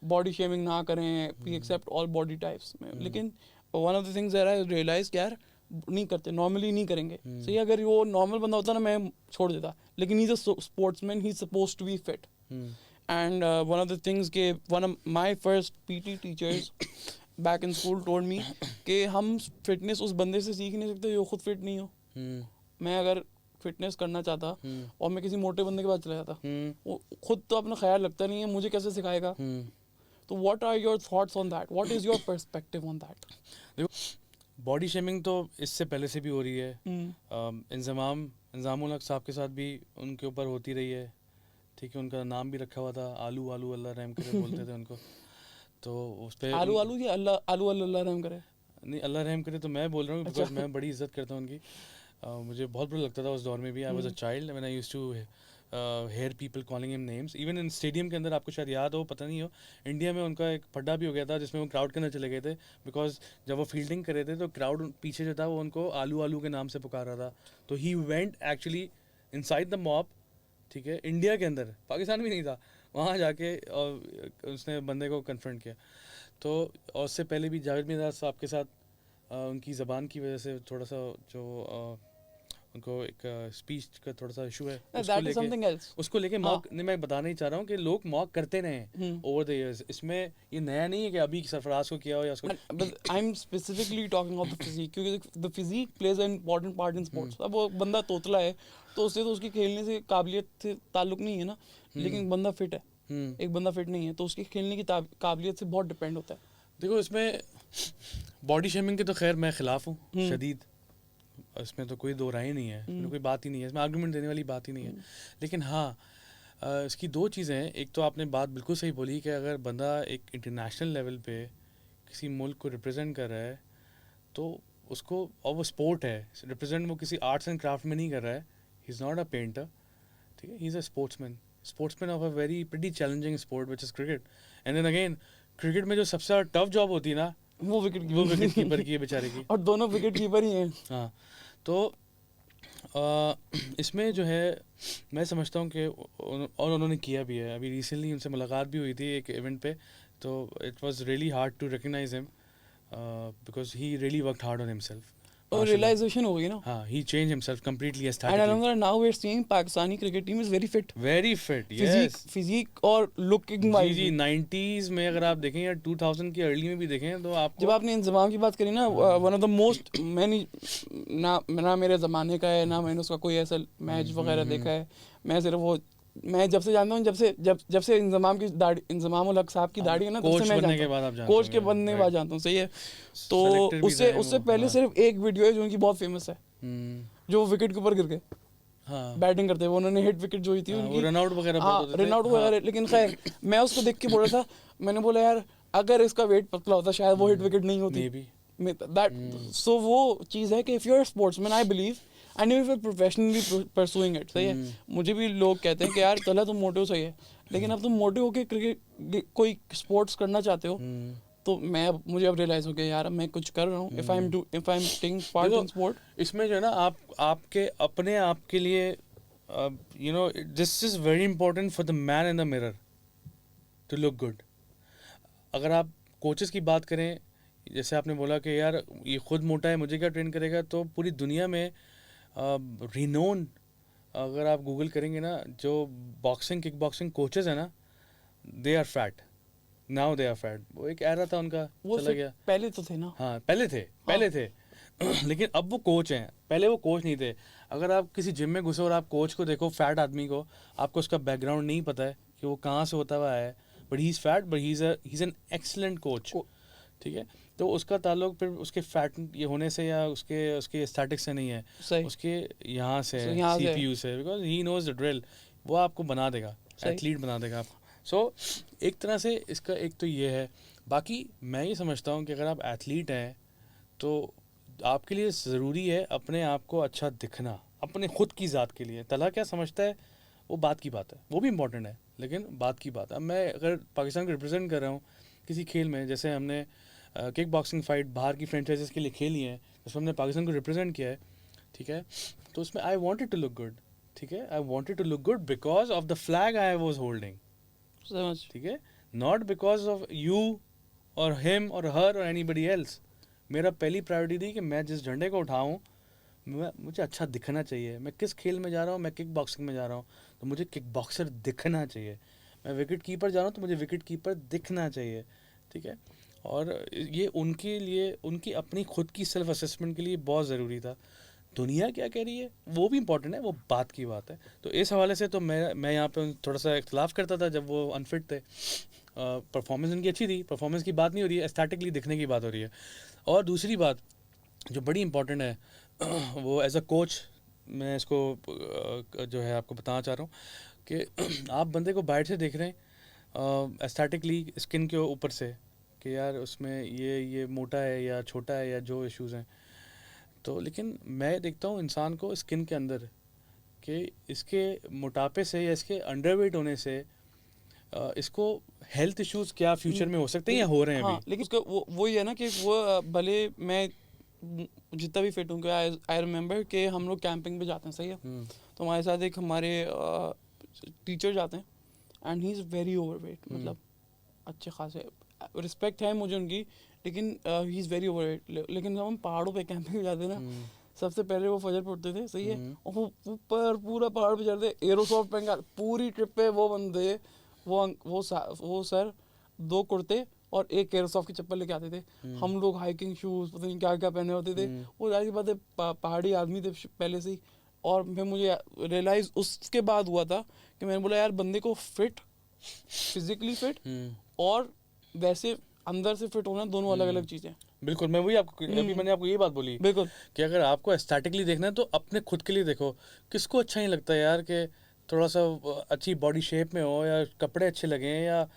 बॉडी शेमिंग ना करें, we accept all body types में। लेकिन one of the things that I realise कि यार नहीं करते, नॉर्मली नहीं करेंगे। सही, अगर वो नॉर्मल बंदा होता ना मैं छोड़ देता, लेकिन he is a sportsman, he is supposed to be fit. And one of the things के one of my first PT teachers back in school told me कि हम फिटनेस उस बंदे से सीख नहीं सकते जो खुद फिट नहीं हो। मैं अगर फिटनेस करना चाहता और मैं किसी मोटे बंदे के पास चला जाता, वो खुद तो अपना ख्याल रखता नहीं है, मुझे कैसे सिखाएगा? तो what are your thoughts on that? What is your perspective on that? देखो, बॉडी शेमिंग तो इससे पहले से भी हो रही है। इंजामुल हक साहब के साथ भी उनके ऊपर होती रही है, ठीक है। उनका नाम भी रखा हुआ था आलू आलू अल्लाह रहम करे बोलते थे उनको। तो उस पे आलू आलू या आलू अल्लाह रहम करे? नहीं, अल्लाह रहम करे तो मैं बोल रहा हूँ, बिकॉज मैं बड़ी इज्जत करता हूँ उनकी। मुझे बहुत बुरा लगता था उस दौर में भी। I was a child when I used to hear people calling him names. Even in stadium के अंदर, आपको शायद याद हो, पता नहीं हो, इंडिया में उनका एक पड्डा भी हो गया था जिसमें वो क्राउड के अंदर चले गए थे, बिकॉज जब वो फील्डिंग कर रहे थे तो क्राउड पीछे जो था वो उनको आलू आलू के नाम से पुकार रहा था। तो he went actually inside the mob, ठीक है, इंडिया के अंदर, पाकिस्तान भी नहीं था, वहाँ जाके और उसने बंदे को कन्फ्रंट किया। तो और उससे पहले भी जावेद मिराज साहब के साथ उनकी ज़बान की वजह से थोड़ा सा जो उनको एक स्पीच का थोड़ा सा इशू है, उसको लेके मॉक नहीं, मैं बताना ही चाह रहा हूँ कि लोग मॉक करते रहे ओवर द इयर्स। इसमें ये नया नहीं है कि अभी सरफराज को किया हो या उसको। I am specifically talking of the physique, क्योंकि the physique plays an important part in sports. अब वो बंदा तोतला है तो उससे तो उसकी खेलने से काबिलियत से ताल्लुक नहीं है ना, लेकिन बंदा फिट है, एक बंदा फिट नहीं है तो उसकी खेलने की काबिलियत से बहुत डिपेंड होता है। देखो, इसमें बॉडी शेमिंग के तो खैर मैं खिलाफ हूँ शदीद, इसमें तो कोई दो राय नहीं है, कोई बात ही नहीं है, इसमें आर्गुमेंट देने वाली बात ही नहीं है। लेकिन हाँ, इसकी दो चीज़ें हैं। एक तो आपने बात बिल्कुल सही बोली कि अगर बंदा एक इंटरनेशनल लेवल पे किसी मुल्क को रिप्रेजेंट कर रहा है तो उसको, और वो स्पोर्ट है, रिप्रेजेंट वो किसी आर्ट्स एंड क्राफ्ट में नहीं कर रहा है, he is not a painter, ठीक है, he is a sportsman of a very pretty challenging sport which is cricket. And then again, cricket में जो सबसे ज़्यादा टफ जॉब होती है ना, वो विकेट कीपर की है बेचारे की, और दोनों विकेट कीपर ही हैं। हाँ, तो इसमें जो है मैं समझता हूँ कि और उन्होंने किया भी है। अभी रिसेंटली उनसे मुलाकात भी हुई थी एक इवेंट पे, तो it was really hard to recognise him because he really worked hard on himself. और रियलाइजेशन हो गई ना, हाँ, he changed himself completely aesthetically. And now we're seeing Pakistani cricket team is very fit, yes, physique और looking wise। जी 90s में अगर आप देखें या 2000 की अर्ली में भी देखें तो आपको, जब आपने इंतजाम की बात करी ना, वन ऑफ द मोस्ट, मैंने ना मेरे ज़माने का है ना मैंने उसका कोई ऐसा मैच वगैरह देखा है। मैं सिर्फ वो, मैं जब से जानता हूँ, जब से इंजमाम उल हक साहब की दाढ़ी है ना, तब से मैं जानता हूँ, कोच के बनने के बाद जानता हूँ, सही है। तो उससे पहले सिर्फ एक वीडियो है जो उनकी बहुत फेमस है, जो विकेट के ऊपर गिर गए बैटिंग करते हुए, उन्होंने हिट विकेट जो हुई थी उनकी, रन आउट वगैरह। लेकिन खैर मैं उसको देख के बोला था, मैंने बोला यार अगर इसका वेट पतला होता शायद वो हिट विकेट नहीं होती। सो वो चीज़ है कि if you are sportsman, I believe, and if you professionally pursuing it, सही है। मुझे भी लोग कहते हैं कि यार चला तुम मोटे हो, सही है, लेकिन अब तुम मोटे होके क्रिकेट कोई स्पोर्ट्स करना चाहते हो, तो मुझे अब रियलाइज हो गया यार मैं कुछ कर रहा हूँ, if I am taking part in sport. इसमें जो है ना, आपके अपने आप के लिए, you know, this is very important for the man in the mirror to look good. अगर आप कोचेस की बात करें, जैसे आपने बोला कि यार ये खुद मोटा है, मुझे क्या ट्रेन करेगा, तो पूरी दुनिया में रिनोन, अगर आप गूगल करेंगे ना, जो बॉक्सिंग किक बॉक्सिंग कोचेस है ना, they are fat, now they are fat. वो एक एरा था उनका, वो चला गया। पहले तो थे ना, हाँ पहले थे लेकिन अब वो कोच हैं, पहले वो कोच नहीं थे। अगर आप किसी जिम में घुसे और आप कोच को देखो, फैट आदमी को, आपको उसका बैकग्राउंड नहीं पता है कि वो कहाँ से होता हुआ है, but he is fat, but he is an excellent coach, ठीक है। तो उसका ताल्लुक फिर उसके फैट ये होने से या उसके एस्थेटिक्स से नहीं है, उसके यहाँ से है, CPU से, because he knows the drill. वो आपको बना देगा, एथलीट बना देगा आपको। सो एक तरह से इसका एक तो ये है। बाकी मैं ये समझता हूँ कि अगर आप एथलीट हैं तो आपके लिए ज़रूरी है अपने आप को अच्छा दिखना, अपने खुद की ज़ात के लिए। तला क्या समझता है, वो बात की बात है, वो भी इम्पोर्टेंट है, लेकिन बात की बात है। अब मैं अगर पाकिस्तान को रिप्रेजेंट कर रहा हूँ किसी खेल में, जैसे हमने किक बॉक्सिंग फाइट बाहर की फ्रेंचाइजीज के लिए खेली है, जिसमें हमने पाकिस्तान को रिप्रेजेंट किया है, ठीक है, तो उसमें I wanted to look good, ठीक है, I wanted to look good because of the flag I was holding, समझ। ठीक है, नॉट बिकॉज ऑफ यू और हिम और हर और एनीबडी एल्स। मेरा पहली प्रायोरिटी थी कि मैं जिस झंडे को उठाऊँ मुझे अच्छा दिखना चाहिए। मैं किस खेल में जा रहा हूँ, मैं किक बॉक्सिंग में जा रहा हूँ तो मुझे किक बॉक्सर दिखना चाहिए। मैं विकेट कीपर जा रहा हूँ तो मुझे विकेट कीपर दिखना चाहिए, ठीक है। और ये उनके लिए, उनकी अपनी खुद की सेल्फ असेसमेंट के लिए बहुत ज़रूरी था। दुनिया क्या कह रही है वो भी इम्पोर्टेंट है, वो बात की बात है। तो इस हवाले से तो मैं यहाँ पे थोड़ा सा इख्तलाफ करता था जब वो अनफिट थे। परफॉर्मेंस उनकी अच्छी थी, परफॉर्मेंस की बात नहीं हो रही है, एस्थेटिकली दिखने की बात हो रही है। और दूसरी बात जो बड़ी इंपॉर्टेंट है वो एज अ कोच मैं इसको जो है आपको बताना चाह रहा हूँ कि आप बंदे को बाहर से देख रहे हैं एस्थेटिकली स्किन के ऊपर से कि यार उसमें ये मोटा है या छोटा है या जो इश्यूज़ हैं, तो लेकिन मैं देखता हूँ इंसान को स्किन के अंदर कि इसके मोटापे से या इसके अंडरवेट होने से इसको हेल्थ इश्यूज़ क्या फ्यूचर में हो सकते हैं या हो रहे हैं हाँ, अभी। लेकिन उसका वो ही है ना कि वो भले मैं जितना भी फिट हूँ, आई रिमेम्बर कि हम लोग कैंपिंग पे जाते हैं, सही है, तो हमारे साथ एक हमारे टीचर जाते हैं and he is very overweight, मतलब अच्छे खासे, रिस्पेक्ट है मुझे उनकी, लेकिन ही इज़ वेरी ओवरवेट। लेकिन जब हम पहाड़ों पे कैंपिंग पे जाते हैं ना, सबसे पहले वो फजर पे उठते थे, सही है, और वो ऊपर पूरा पहाड़ पे चढ़ते, एरोसॉफ्ट पहन कर पूरी ट्रिप पे वो बंदे वो सर 2 कुर्ते और एक एयरसॉफ्ट की चप्पल लेके आते थे। हम लोग हाइकिंग शूज पता नहीं क्या क्या पहने होते थे। वो जाहिर सी बात है पहाड़ी आदमी थे पहले से ही। और फिर मुझे रियलाइज उसके बाद हुआ था कि मैंने बोला यार बंदे को फिट, फिजिकली फिट और वैसे अंदर से फिट होना दोनों अलग अलग चीज़ें। बिल्कुल, मैं वही आपको अभी मैंने आपको ये बात बोली बिल्कुल कि अगर आपको एस्थेटिकली देखना है तो अपने खुद के लिए देखो। किसको अच्छा नहीं लगता यार कि थोड़ा सा अच्छी बॉडी शेप में हो या कपड़े अच्छे लगें या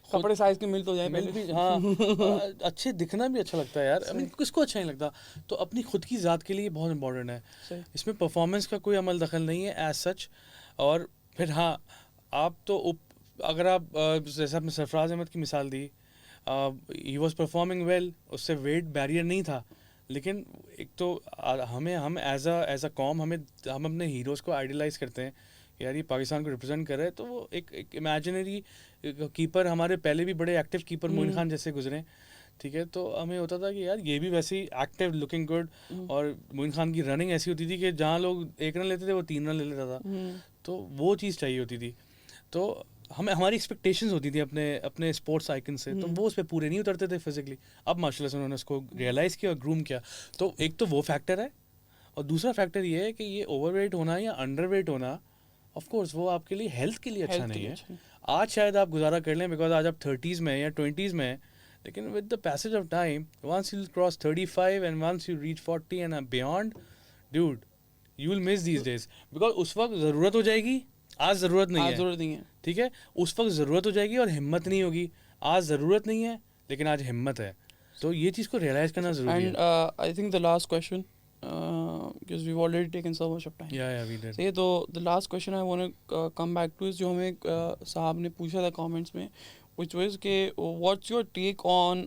कपड़े साइज के मिल तो जाए मिल पहले। भी, हाँ अच्छे दिखना भी अच्छा लगता है यार। I mean, किसको अच्छा नहीं लगता। तो अपनी खुद की ज़ात के लिए बहुत इंपॉर्टेंट है। सही। इसमें परफॉर्मेंस का कोई अमल दखल नहीं है एज सच। और फिर हाँ, आप तो अगर आप जैसे आपने सरफराज अहमद की मिसाल दी, ही वॉज परफॉर्मिंग वेल, उससे वेट बैरियर नहीं था, लेकिन एक तो हम एज अ कॉम हम अपने हीरोज़ को आइडलाइज करते हैं यार ये पाकिस्तान को रिप्रेजेंट कर रहे हैं, तो वो एक इमेजिनरी कीपर, हमारे पहले भी बड़े एक्टिव कीपर मोइन खान जैसे गुजरे, ठीक है, तो हमें होता था कि यार ये भी वैसे ही एक्टिव, लुकिंग गुड। और मोइन खान की रनिंग ऐसी होती थी कि जहाँ लोग 1 रन लेते थे वो 3 रन ले लेता था, तो वो चीज़ चाहिए होती थी। तो हमारी एक्सपेक्टेशंस होती थी अपने स्पोर्ट्स आइकन से, तो वो उस पर पूरे नहीं उतरते थे फिजिकली। अब माशाल्लाह से उन्होंने उसको रियलाइज़ किया और ग्रूम किया। तो एक तो वो फैक्टर है, और दूसरा फैक्टर ये है कि ये ओवरवेट होना या अंडरवेट होना, ऑफ कोर्स वो आपके लिए हेल्थ के लिए अच्छा नहीं है। आज शायद आप गुजारा कर लें बिकॉज आज आप 30s में या 20s में हैं, लेकिन with the passage of time once you cross 35 and once you reach 40 and beyond, dude you will miss these days. Because उस वक्त ज़रूरत हो जाएगी, आज ज़रूरत नहीं है, ठीक है, उस वक्त ज़रूरत हो जाएगी और हिम्मत नहीं होगी। आज ज़रूरत नहीं है लेकिन आज हिम्मत है, तो ये चीज़ को रियलाइज़ करना ज़रूरी है। And I think the last question, because we've already taken so much of time. Yeah, we did. सही है, तो the last question I want to come back to is जो हमें साहब ने पूछा था comments में, which was कि what's your take on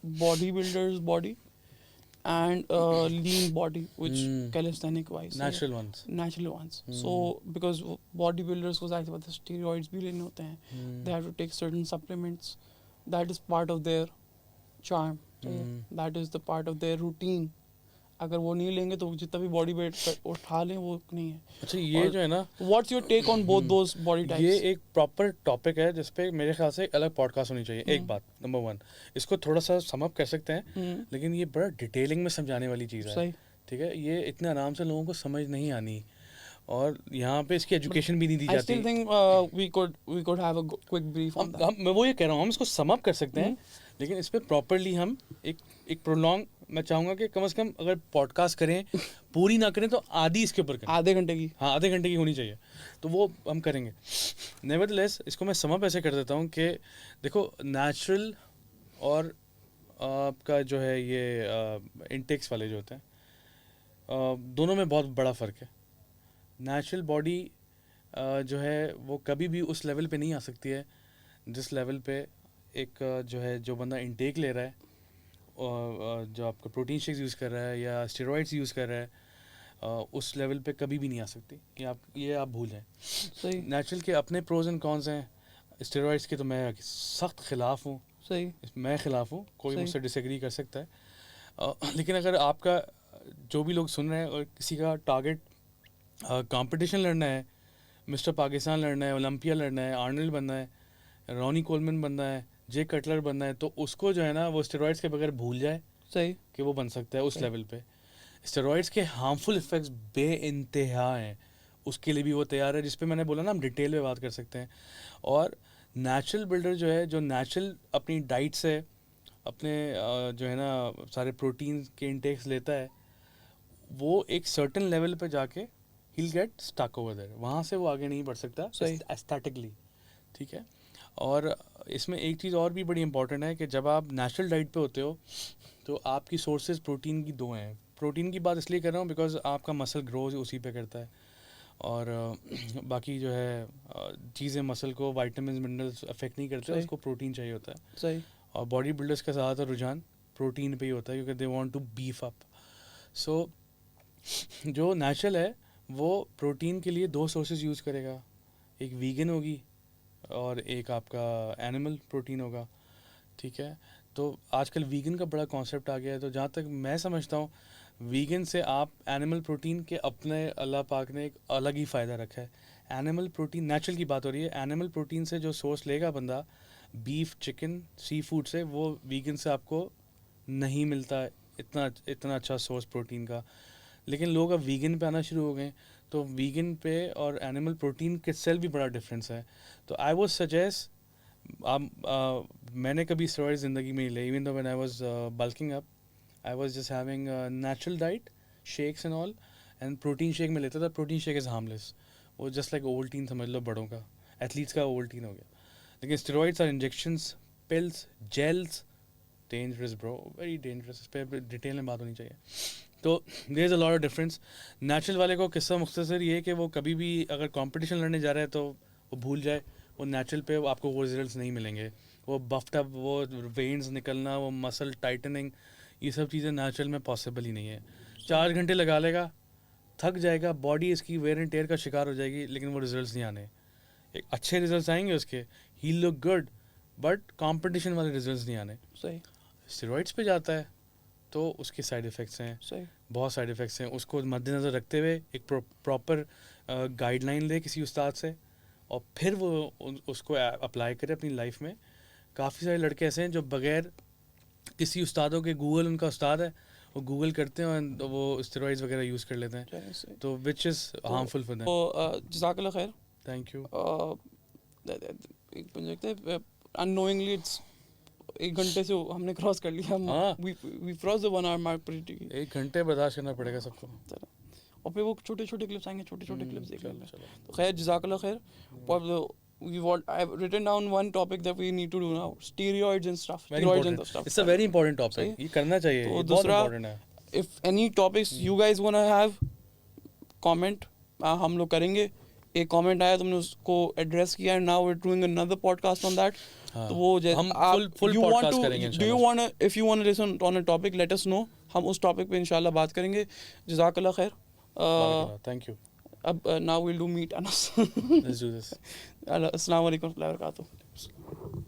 bodybuilders body and lean body, which calisthenic wise Natural ones. Natural ones. So because bodybuilders को जाहिर सी बात है steroids भी लेने होते हैं, they have to take certain supplements, that is part of their charm, that is the part of their routine. अगर वो नहीं लेंगे तो जितना भी बॉडी वेट उठा लें वो नहीं है। अच्छा, ये जो है ना, what's your take on both those body types? ये एक प्रॉपर टॉपिक है जिस पे मेरे ख्याल से एक अलग पॉडकास्ट होनी चाहिए। एक बात नंबर 1, इसको थोड़ा सा सम अप कर सकते हैं, लेकिन ये बड़ा डिटेलिंग में समझाने वाली चीज़ है, ठीक है, ये इतने आराम से लोगों को समझ नहीं आनी, और यहाँ पे इसकी एजुकेशन भी नहीं दी जाती। I still think we could have a quick brief on that. मैं वो ये कह रहा हूँ, हम इसको सम अप कर सकते हैं, लेकिन इस पे प्रॉपरली हम एक प्रोलॉन्ग, मैं चाहूँगा कि कम से कम अगर पॉडकास्ट करें, पूरी ना करें तो आधी इसके ऊपर करें, आधे घंटे की। हाँ, आधे घंटे की होनी चाहिए, तो वो हम करेंगे। नेवरदलेस इसको मैं सम अप ऐसे कर देता हूँ कि देखो, नेचुरल और आपका जो है ये इंटेक्स वाले जो होते हैं, दोनों में बहुत बड़ा फ़र्क है। नेचुरल बॉडी जो है वो कभी भी उस लेवल पे नहीं आ सकती है जिस लेवल पे एक जो है जो बंदा इनटेक ले रहा है और जो आपका प्रोटीन शेक्स यूज़ कर रहा है या स्टेरॉइड्स यूज़ कर रहा है उस लेवल पे कभी भी नहीं आ सकती। ये आप भूल जाएं। सही नेचुरल के अपने प्रोज एंड कॉन्स हैं। स्टेरॉइड्स के तो मैं सख्त खिलाफ हूँ, सही मैं खिलाफ हूँ, कोई सही। मुझसे डिसएग्री कर सकता है। लेकिन अगर आपका जो भी लोग सुन रहे हैं और किसी का टारगेट कंपटीशन लड़ना है, मिस्टर पाकिस्तान लड़ना है, ओलंपिया लड़ना है, आर्नल्ड बनना है, रॉनी कोलमैन बनना है, जे कटलर बनना है, तो उसको जो है ना वो स्टेरॉइड्स के बगैर भूल जाए सही कि वो बन सकता है उस सही। लेवल पे। स्टेरॉइड्स के हार्मफुल इफ़ेक्ट्स बेइंतहा हैं, उसके लिए भी वो तैयार है, जिस पे मैंने बोला ना हम डिटेल में बात कर सकते हैं। और नेचुरल बिल्डर जो है, जो नेचुरल अपनी डाइट से अपने जो है ना सारे प्रोटीन के इंटेक्स लेता है, वो एक सर्टेन लेवल पे जाके he'll get stuck over there, वहाँ से वो आगे नहीं बढ़ सकता सही। एस्थेटिकली। ठीक है। और इसमें एक चीज़ और भी बड़ी इंपॉर्टेंट है कि जब आप नेचुरल डाइट पे होते हो तो आपकी सोर्सेज प्रोटीन की दो हैं। प्रोटीन की बात इसलिए कर रहा हूँ बिकॉज आपका मसल ग्रोज उसी पे करता है, और बाकी जो है चीज़ें मसल को विटामिन मिनरल्स अफेक्ट नहीं करते, सही। उसको प्रोटीन चाहिए होता है। सही और बॉडी बिल्डर्स का ज़्यादातर रुझान प्रोटीन पे ही होता है क्योंकि they want to beef up. So जो नेचुरल है वो प्रोटीन के लिए दो सोर्सेज यूज़ करेगा, एक वीगन होगी और एक आपका एनिमल प्रोटीन होगा। ठीक है। तो आजकल वीगन का बड़ा कॉन्सेप्ट आ गया है, तो जहाँ तक मैं समझता हूँ वीगन से आप एनिमल प्रोटीन के अपने अल्लाह पाक ने एक अलग ही फ़ायदा रखा है। एनिमल प्रोटीन, नेचुरल की बात हो रही है, एनिमल प्रोटीन से जो सोर्स लेगा बंदा बीफ, चिकन, सी फूड से, वो वीगन से आपको नहीं मिलता है इतना अच्छा सोर्स प्रोटीन का। लेकिन लोग अब वीगन पे आना शुरू हो गए, तो वीगन पे और एनिमल प्रोटीन के सेल भी बड़ा डिफरेंस है। तो आई वुड सजेस्ट, मैंने कभी स्टेरॉइड ज़िंदगी में नहीं ले, even though when I was bulking up I was just having natural diet, shakes and all, and protein shake में लेता था। प्रोटीन शेक इज़ हार्मलेस, वो जस्ट लाइक ओवल्टीन समझ लो, बड़ों का, एथलीट्स का ओवल्टीन हो गया। लेकिन steroids or injections, pills, gels, dangerous bro, very dangerous. इस पर डिटेल में बात होनी चाहिए। तो there is a lot of difference. Natural वाले को किस्सा मुख्तसर ये है कि वो कभी भी अगर कंपटीशन लड़ने जा रहा है तो वो भूल जाए, वो नेचुरल पे आपको वो रिजल्ट्स नहीं मिलेंगे। वो बफ्ड अप, वो वेन्स निकलना, वो मसल टाइटनिंग, ये सब चीज़ें नेचुरल में पॉसिबल ही नहीं है। 4 घंटे लगा लेगा, थक जाएगा, बॉडी इसकी वेयर एंड टेयर का शिकार हो जाएगी, लेकिन वो रिजल्ट्स नहीं आने। एक अच्छे रिजल्ट्स आएंगे उसके, ही लुक गुड, बट कंपटीशन वाले रिजल्ट्स नहीं आने। सही स्टेरॉइड्स पे जाता है तो उसके साइड इफ़ेक्ट्स हैं, सही बहुत साइड इफ़ेक्ट्स हैं। उसको मद्देनज़र रखते हुए एक प्रॉपर गाइडलाइन ले किसी उस्ताद से, और फिर वो उसको अप्लाई करे अपनी लाइफ में। काफ़ी सारे लड़के ऐसे हैं जो बगैर किसी उस्तादों के, गूगल उनका उस्ताद है, वो गूगल करते हैं और वो स्टेरॉइड्स वगैरह यूज़ कर लेते हैं, चलिए, सही। तो which is harmful for them. तो जज़ाकल्लाह खैर। Thank you. एक प्रोजेक्ट है, अननोइंगली इट्स 1 घंटे से हमने क्रॉस कर लिया। हाँ। We cross the 1 hour mark pretty. 1 घंटे बर्दाश्त करना पड़ेगा सबको। चलो, और फिर वो छोटे छोटे क्लिप्स आएंगे, छोटे छोटे क्लिप्स देख चलो, लेंगे। चलो। तो खैर, जज़ाकल्लाह खैर। I've written down one topic that we need to do now: steroids and stuff. Very Steroids and important. stuff. It's a very important topic. सही? ये करना चाहिए, तो ये बहुत दूसरा, important है। if any topics you guys wanna have, comment, हम लोग करेंगे। एक कमेंट आया, तुमने उसको एड्रेस किया, and now we're doing another podcast on that. हाँ, तो वो हम full you want podcast to, करेंगे do you इंशाल्लाह। wanna, if you wanna listen on a topic, let us know. हम उस टॉपिक पे इंशाल्लाह बात करेंगे। जज़ाकल्लाह खैर। Thank you. अब now we'll do meet Anas. Let's do this. अस्सलाम वालेकुम व रहमतुल्लाहि व बरकातुहू।